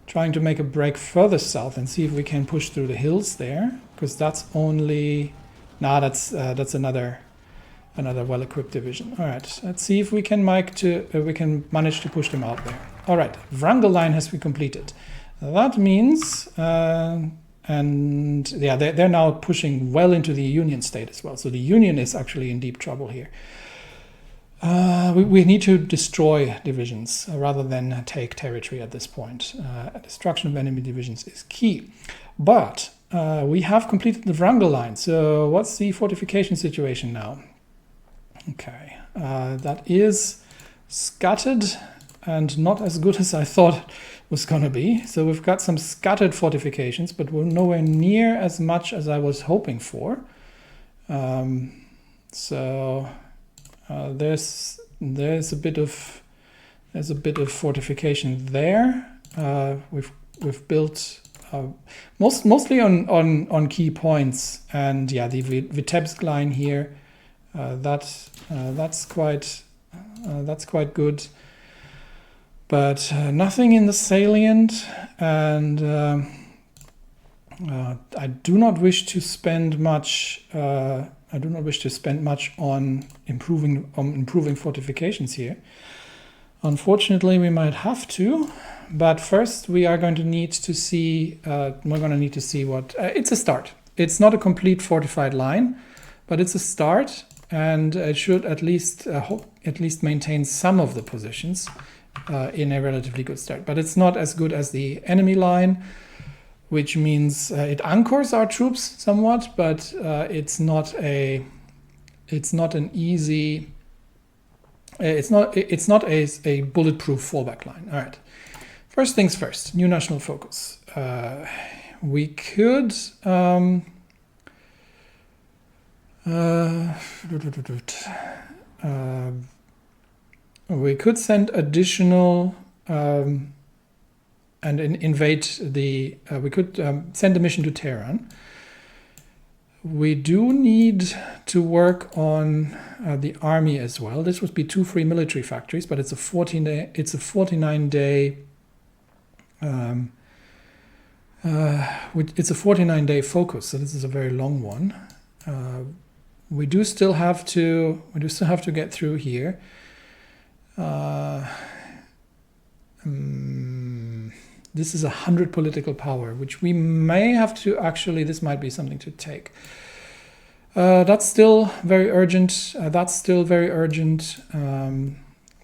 trying to make a break further south and see if we can push through the hills there, because that's only, that's another well-equipped division. All right, let's see if we can manage to push them out there. All right, Wrangel line has been completed. That means. And yeah, they're now pushing well into the Union state as well. So the Union is actually in deep trouble here. We need to destroy divisions rather than take territory at this point. Destruction of enemy divisions is key. But we have completed the Wrangel line. So what's the fortification situation now? Okay, that is scattered and not as good as I thought was going to be. So we've got some scattered fortifications, but we're nowhere near as much as I was hoping for. So there's a bit of fortification there. We've built mostly on key points, and yeah, the Vitebsk line here, that's quite good. But nothing in the salient, and I do not wish to spend much. I do not wish to spend much on improving fortifications here. Unfortunately, we might have to. But first, we are going to need to see. What it's a start. It's not a complete fortified line, but it's a start, and it should at least maintain some of the positions. In a relatively good start, but it's not as good as the enemy line. which means it anchors our troops somewhat, but it's not an easy. It's not a bulletproof fallback line. All right. First things first. New national focus. We could. We could send additional and invade the. We could send a mission to Tehran. We do need to work on the army as well. This would be 2 free military factories, but it's a 49-day. It's a 49-day. It's a 49-day focus, so this is a very long one. We do still have to get through here. This is 100 political power, which we may have to actually. This might be something to take. That's still very urgent.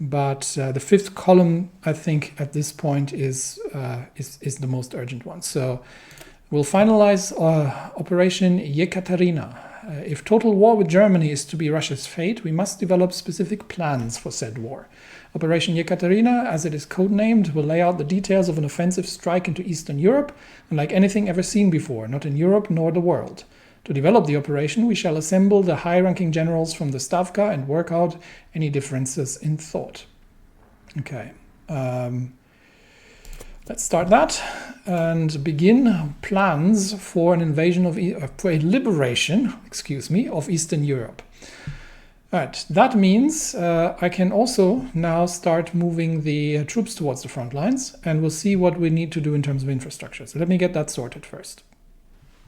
But the 5th column, I think, at this point is the most urgent one. So we'll finalize Operation Yekaterina. If total war with Germany is to be Russia's fate, we must develop specific plans for said war. Operation Yekaterina, as it is codenamed, will lay out the details of an offensive strike into Eastern Europe, unlike anything ever seen before, not in Europe nor the world. To develop the operation, we shall assemble the high-ranking generals from the Stavka and work out any differences in thought. Okay. Let's start that and begin plans for an invasion for a liberation, of Eastern Europe. All right, that means I can also now start moving the troops towards the front lines, and we'll see what we need to do in terms of infrastructure. So let me get that sorted first.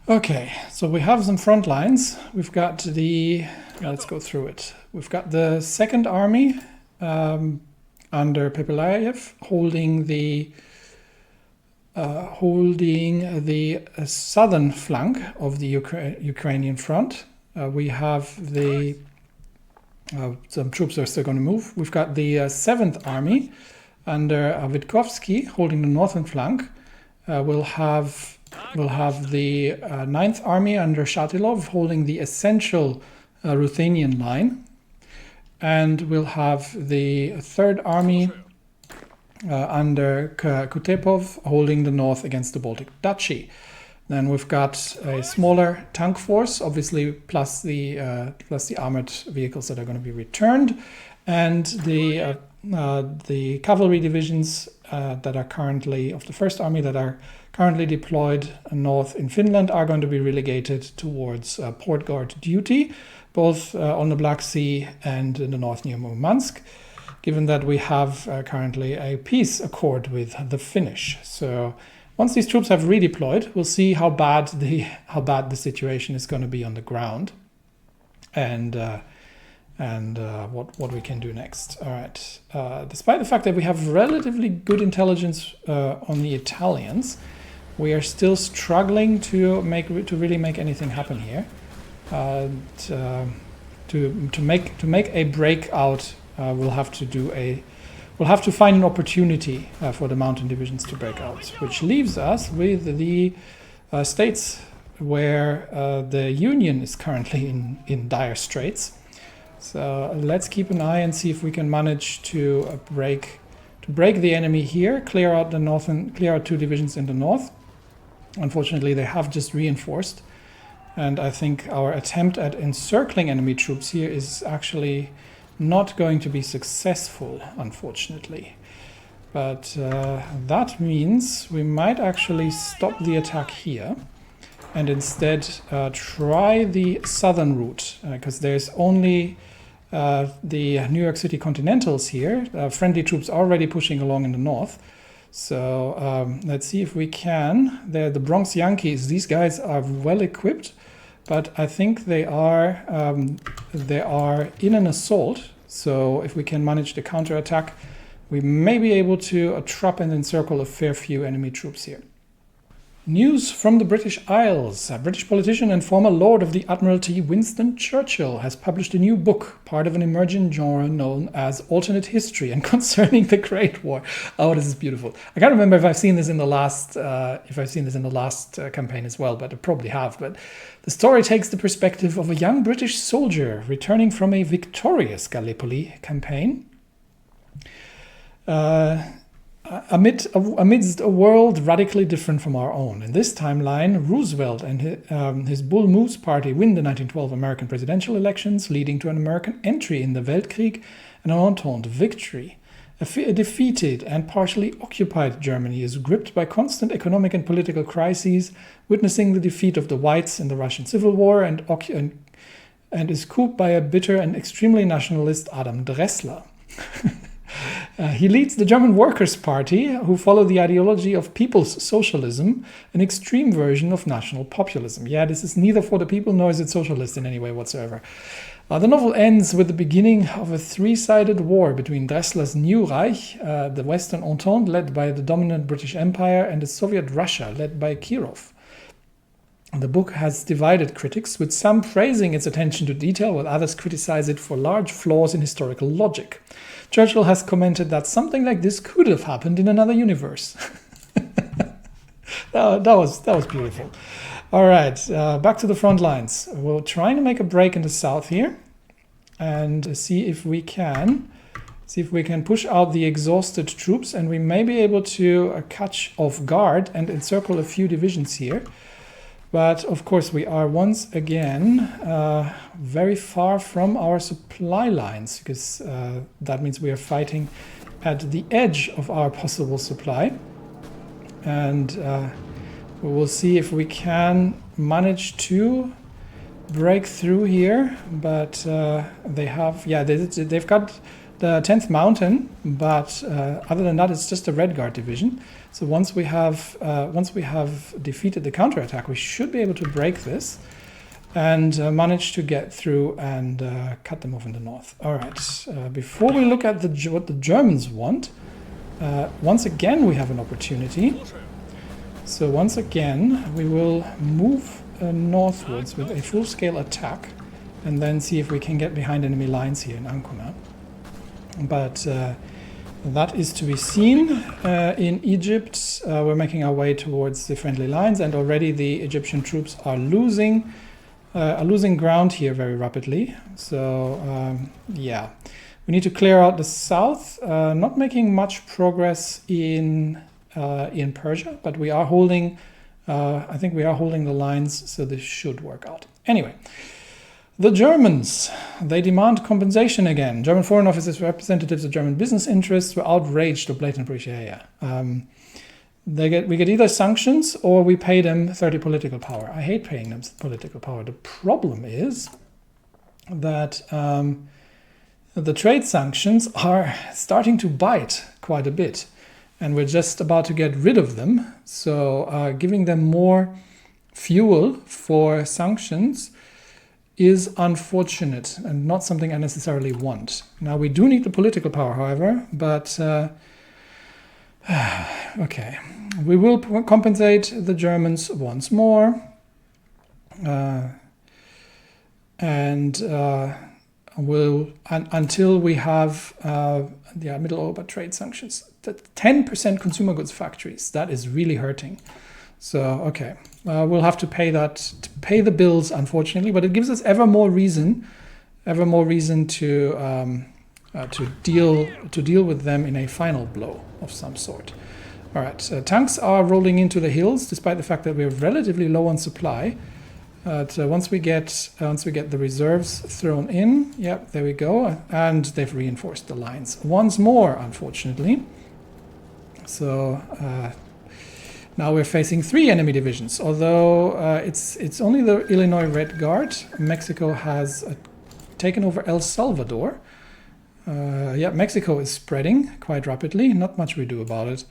Okay, so we have some front lines. We've got let's go through it. We've got the Second Army under Pepelayev holding the southern flank of the Ukrainian front. We have some troops are still going to move. We've got the 7th Army under Witkovsky holding the northern flank. We'll have the 9th Army under Shatilov holding the essential Ruthenian line. And we'll have the 3rd Army under Kutepov holding the north against the Baltic Duchy. Then we've got a smaller tank force, obviously, plus the armored vehicles that are going to be returned, and the cavalry divisions that are currently of the 1st Army that are currently deployed north in Finland are going to be relegated towards port guard duty, both on the Black Sea and in the north near Murmansk, given that we have currently a peace accord with the Finnish. So once these troops have redeployed, we'll see how bad the situation is going to be on the ground, and what we can do next. All right. Despite the fact that we have relatively good intelligence on the Italians, we are still struggling to really make anything happen here. To make a breakout, we'll have to find an opportunity for the mountain divisions to break out, which leaves us with the states where the Union is currently in dire straits. So let's keep an eye and see if we can manage to break the enemy here, clear out 2 divisions in the north. Unfortunately, they have just reinforced, and I think our attempt at encircling enemy troops here is actually not going to be successful, unfortunately. But that means we might actually stop the attack here and instead try the southern route, because there's only the New York City Continentals here. Friendly troops already pushing along in the north. So let's see if we can. They're the Bronx Yankees. These guys are well equipped, but I think they are in an assault. So if we can manage the counterattack, we may be able to trap and encircle a fair few enemy troops here. News from the British Isles. A British politician and former Lord of the Admiralty Winston Churchill has published a new book, part of an emerging genre known as alternate history and concerning the Great War. Oh, this is beautiful. I can't remember if I've seen this in the last campaign as well, but I probably have. But the story takes the perspective of a young British soldier returning from a victorious Gallipoli campaign. Amidst a world radically different from our own. In this timeline, Roosevelt and his Bull Moose party win the 1912 American presidential elections, leading to an American entry in the Weltkrieg and an Entente victory. A defeated and partially occupied Germany is gripped by constant economic and political crises, witnessing the defeat of the Whites in the Russian Civil War and is cooped by a bitter and extremely nationalist Adam Dressler. He leads the German Workers' Party, who follow the ideology of people's socialism, an extreme version of national populism. Yeah, this is neither for the people nor is it socialist in any way whatsoever. The novel ends with the beginning of a three-sided war between Dressler's new Reich, the Western Entente led by the dominant British Empire, and the Soviet Russia led by Kirov. The book has divided critics, with some praising its attention to detail, while others criticize it for large flaws in historical logic. Churchill has commented that something like this could have happened in another universe. that was beautiful. All right, back to the front lines. We're trying to make a break in the south here and see if we can push out the exhausted troops, and we may be able to catch off guard and encircle a few divisions here. But of course, we are once again very far from our supply lines, because that means we are fighting at the edge of our possible supply. And we will see if we can manage to break through here. But they've got the 10th Mountain, but other than that, it's just a Red Guard division. So once we have defeated the counterattack, we should be able to break this and manage to get through and cut them off in the north. All right. Before we look at what the Germans want, once again we have an opportunity. So once again we will move northwards with a full-scale attack, and then see if we can get behind enemy lines here in Ancona. But that is to be seen. In Egypt, we're making our way towards the friendly lines, and already the Egyptian troops are losing ground here very rapidly. So yeah, we need to clear out the south. Not making much progress in Persia, but we are holding. I think we are holding the lines, so this should work out. Anyway. The Germans, they demand compensation again. German Foreign Office's representatives of German business interests were outraged or blatant appreciation. We get either sanctions or we pay them 30 political power. I hate paying them political power. The problem is that the trade sanctions are starting to bite quite a bit, and we're just about to get rid of them. So giving them more fuel for sanctions is unfortunate and not something I necessarily want. Now, we do need the political power, however, but okay. We will compensate the Germans once more, until we have Middle Orbit trade sanctions. The 10% consumer goods factories, that is really hurting. So, okay, we'll have to pay the bills, unfortunately, but it gives us ever more reason to deal with them in a final blow of some sort. All right, tanks are rolling into the hills, despite the fact that we're relatively low on supply. Once we get the reserves thrown in, yep, there we go, and they've reinforced the lines once more, unfortunately. So. Now we're facing 3 enemy divisions, although it's only the Illinois Red Guard. Mexico has taken over El Salvador. Mexico is spreading quite rapidly. Not much we do about it.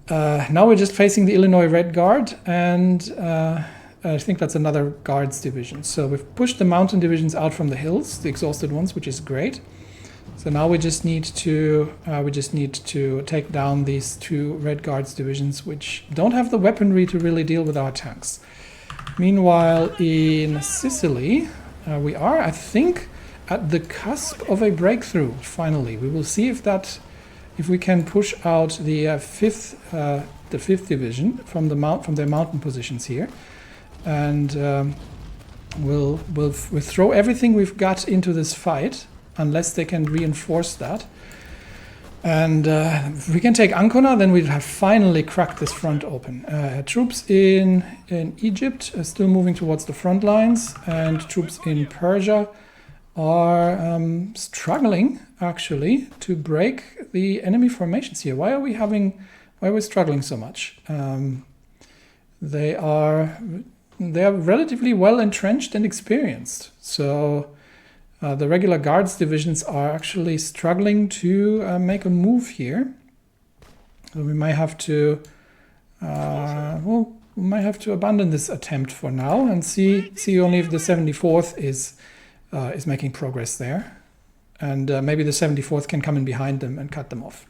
Now we're just facing the Illinois Red Guard, and I think that's another Guards division. So we've pushed the mountain divisions out from the hills, the exhausted ones, which is great. So now we just need to take down these 2 Red Guards divisions, which don't have the weaponry to really deal with our tanks. Meanwhile, in Sicily, we are, I think, at the cusp of a breakthrough. Finally, we will see if we can push out the fifth division from their mountain positions here, and we'll throw everything we've got into this fight, unless they can reinforce that. And if we can take Ancona, then we'd have finally cracked this front open. Troops in Egypt are still moving towards the front lines, and troops in Persia are struggling, actually, to break the enemy formations here. Why are we struggling so much? They are relatively well entrenched and experienced. So the regular guards divisions are actually struggling to make a move here. So we might have to, abandon this attempt for now and see only if the 74th is making progress there, and maybe the 74th can come in behind them and cut them off.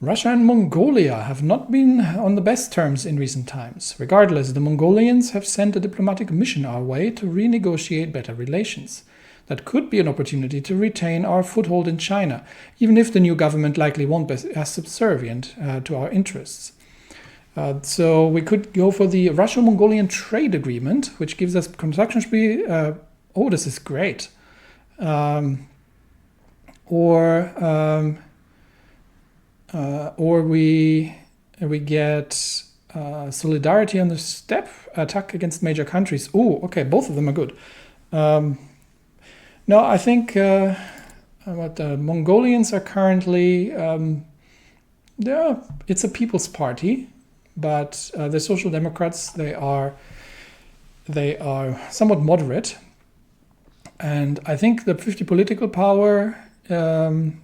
Russia and Mongolia have not been on the best terms in recent times. Regardless, the Mongolians have sent a diplomatic mission our way to renegotiate better relations. That could be an opportunity to retain our foothold in China, even if the new government likely won't be as subservient to our interests. So we could go for the Russo-Mongolian trade agreement, which gives us construction speed. Oh, this is great. Or we get solidarity on the steppe, attack against major countries. Oh, okay, both of them are good. No, I think what the Mongolians are currently, it's a people's party, but the Social Democrats, they are somewhat moderate. And I think the 50 political power and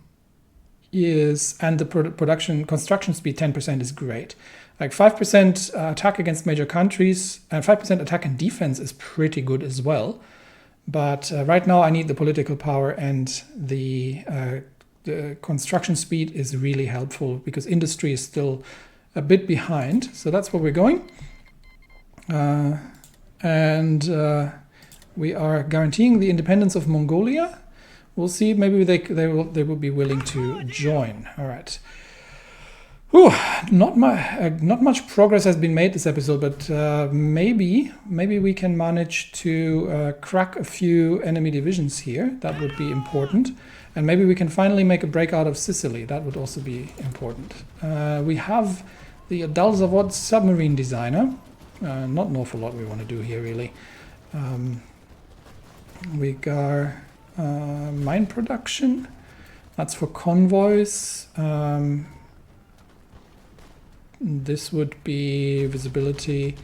the construction speed 10% is great. Like 5% attack against major countries and 5% attack and defense is pretty good as well. But right now I need the political power, and the construction speed is really helpful because industry is still a bit behind. So that's where we're going. We are guaranteeing the independence of Mongolia. We'll see. Maybe they will be willing to join. All right. Whew, not much progress has been made this episode, but maybe we can manage to crack a few enemy divisions here. That would be important. And maybe we can finally make a break out of Sicily. That would also be important. We have the Dalzavod submarine designer. Not an awful lot we want to do here, really. We got mine production. That's for convoys. This would be visibility.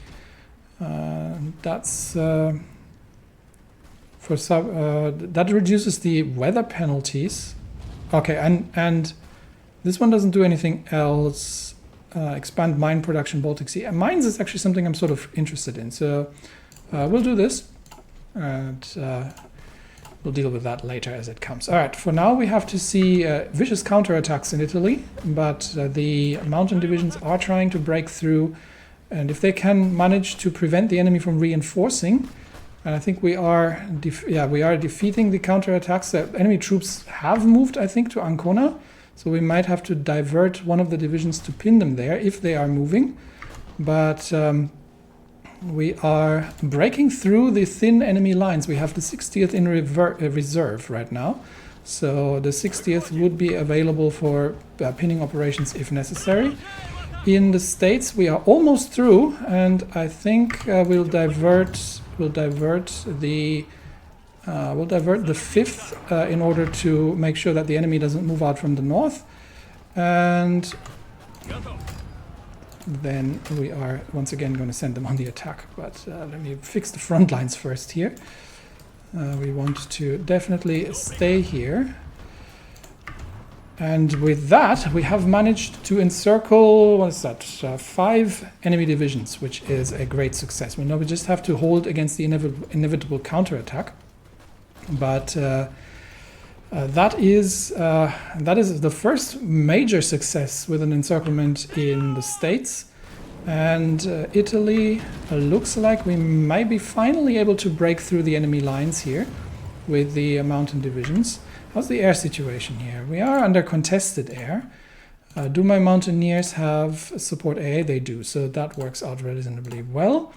That's for that reduces the weather penalties. Okay, and this one doesn't do anything else. Expand mine production Baltic Sea. Mines is actually something I'm sort of interested in. So we'll do this, and we'll deal with that later as it comes. All right, for now we have to see vicious counterattacks in Italy, but the mountain divisions are trying to break through, and if they can manage to prevent the enemy from reinforcing, and I think we are defeating the counterattacks. The enemy troops have moved, I think, to Ancona, so we might have to divert one of the divisions to pin them there if they are moving, but we are breaking through the thin enemy lines. We have the 60th in reserve right now. So the 60th would be available for pinning operations if necessary. In the States, we are almost through, and I think we'll divert the 5th in order to make sure that the enemy doesn't move out from the north. And then we are once again going to send them on the attack. But let me fix the front lines first here. We want to definitely stay here. And with that, we have managed to encircle, what is that, 5 enemy divisions, which is a great success. We know we just have to hold against the inevitable counterattack. But That is the first major success with an encirclement in the States. And Italy looks like we might be finally able to break through the enemy lines here with the mountain divisions. How's the air situation here? We are under contested air. Do my mountaineers have support AA? They do, so that works out reasonably well.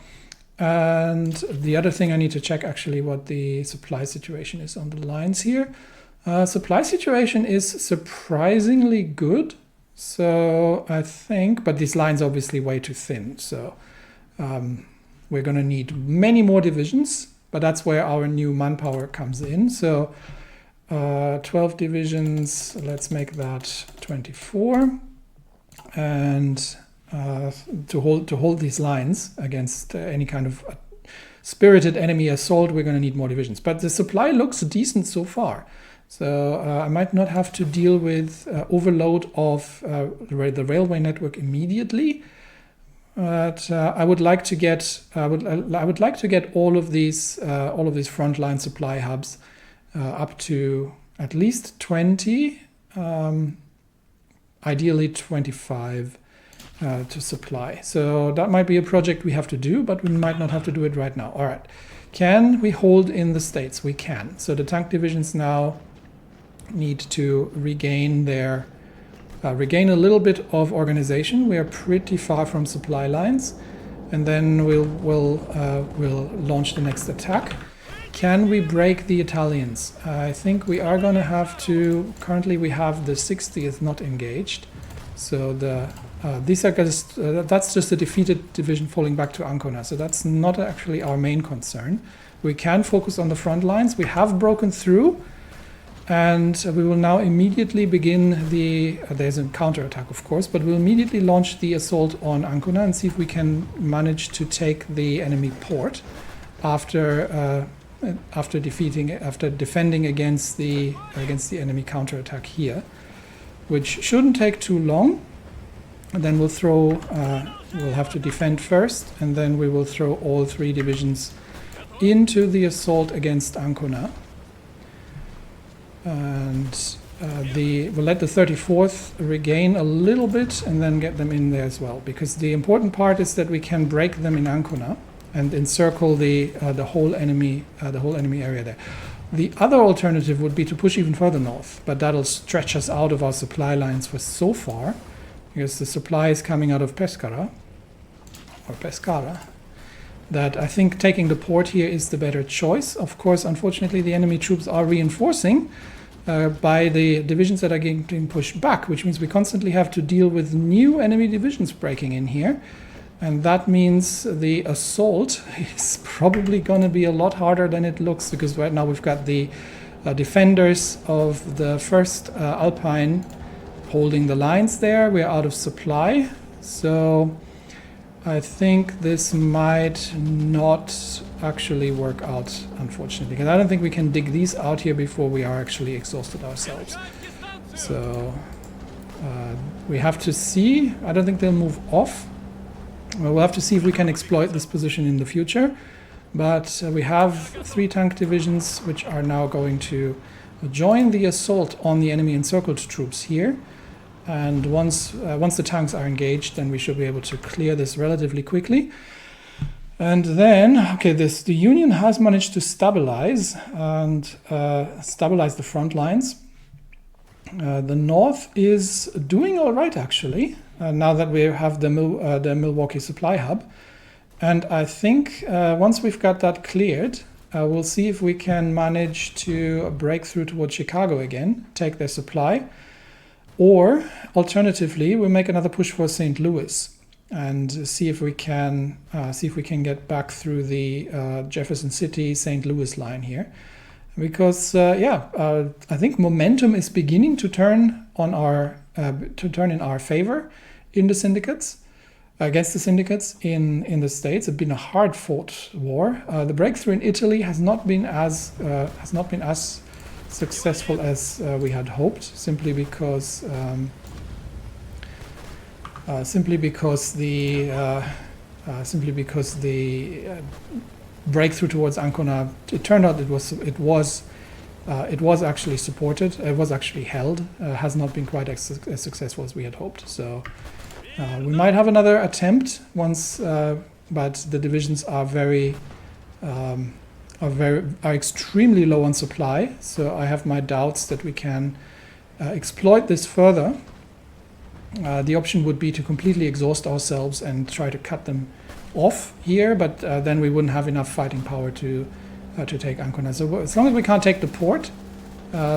And the other thing I need to check actually what the supply situation is on the lines here. Supply situation is surprisingly good. So I think, but these lines are obviously way too thin. So we're going to need many more divisions, but that's where our new manpower comes in. So 12 divisions, let's make that 24. And to hold these lines against any kind of spirited enemy assault, we're going to need more divisions. But the supply looks decent so far. So I might not have to deal with overload of the railway network immediately, but I would like to get I would like to get all of these frontline supply hubs up to at least 20, ideally 25 to supply. So that might be a project we have to do, but we might not have to do it right now. All right, can we hold in the States? We can. So the tank divisions now need to regain a little bit of organization. We are pretty far from supply lines, and then we'll launch the next attack. Can we break the Italians? I think we are going to have to. Currently, we have the 60th not engaged, so these are just that's just a defeated division falling back to Ancona. So that's not actually our main concern. We can focus on the front lines. We have broken through. And we will now immediately begin there's a counterattack, of course, but we'll immediately launch the assault on Ancona and see if we can manage to take the enemy port after defending against the enemy counterattack here, which shouldn't take too long. And then we'll have to defend first, and then we will throw all 3 divisions into the assault against Ancona. And we'll let the 34th regain a little bit and then get them in there as well, because the important part is that we can break them in Ancona and encircle the whole enemy area there. The other alternative would be to push even further north, but that'll stretch us out of our supply lines for so far, because the supply is coming out of Pescara, that I think taking the port here is the better choice. Of course, unfortunately, the enemy troops are reinforcing by the divisions that are getting pushed back, which means we constantly have to deal with new enemy divisions breaking in here. And that means the assault is probably going to be a lot harder than it looks, because right now we've got the defenders of the 1st Alpine holding the lines there. We're out of supply. So I think this might not actually work out, unfortunately, because I don't think we can dig these out here before we are actually exhausted ourselves. So we have to see. I don't think they'll move off. We'll have to see if we can exploit this position in the future. But we have 3 tank divisions which are now going to join the assault on the enemy encircled troops here. And once the tanks are engaged, then we should be able to clear this relatively quickly. And then, okay, the Union has managed to stabilize the front lines. The North is doing all right, actually, now that we have the Milwaukee supply hub. And I think once we've got that cleared, we'll see if we can manage to break through towards Chicago again, take their supply. Or alternatively, we'll make another push for St. Louis and see if we can get back through the Jefferson City St. Louis line here, because I think momentum is beginning to turn in our favor in the syndicates against the syndicates in the States. It's been a hard-fought war. The breakthrough in Italy has not been as successful as we had hoped, simply because the breakthrough towards Ancona, it turned out it was it was actually supported, it was actually held, has not been quite as successful as we had hoped. So we might have another attempt once, but the divisions are are extremely low on supply. So I have my doubts that we can exploit this further. The option would be to completely exhaust ourselves and try to cut them off here, but then we wouldn't have enough fighting power to take Ancona. So as long as we can't take the port,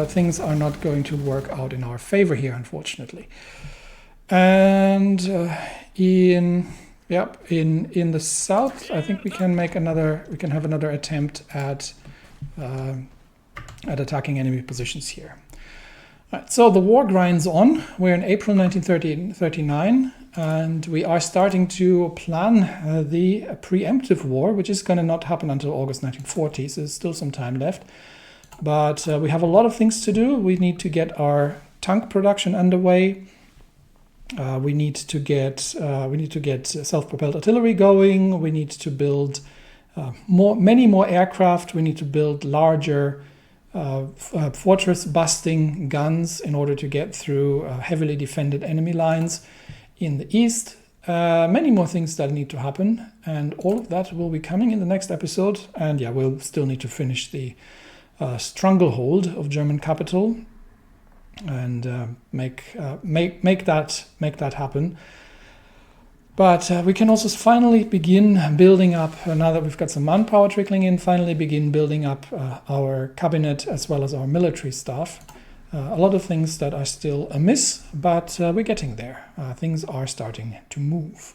things are not going to work out in our favor here, unfortunately. And in the south, I think we can have another attempt at attacking enemy positions here. Right, so the war grinds on. We're in April 1939, and we are starting to plan the preemptive war, which is going to not happen until August 1940, so there's still some time left. But we have a lot of things to do. We need to get our tank production underway. We need to get self-propelled artillery going. We need to build many more aircraft. We need to build larger fortress-busting guns in order to get through heavily defended enemy lines in the east. Many more things that need to happen, and all of that will be coming in the next episode. And yeah, we'll still need to finish the stranglehold of German capital and make that happen. But we can also finally begin building up, now that we've got some manpower trickling in, finally begin building up our cabinet as well as our military staff. A lot of things that are still amiss, but we're getting there. Things are starting to move.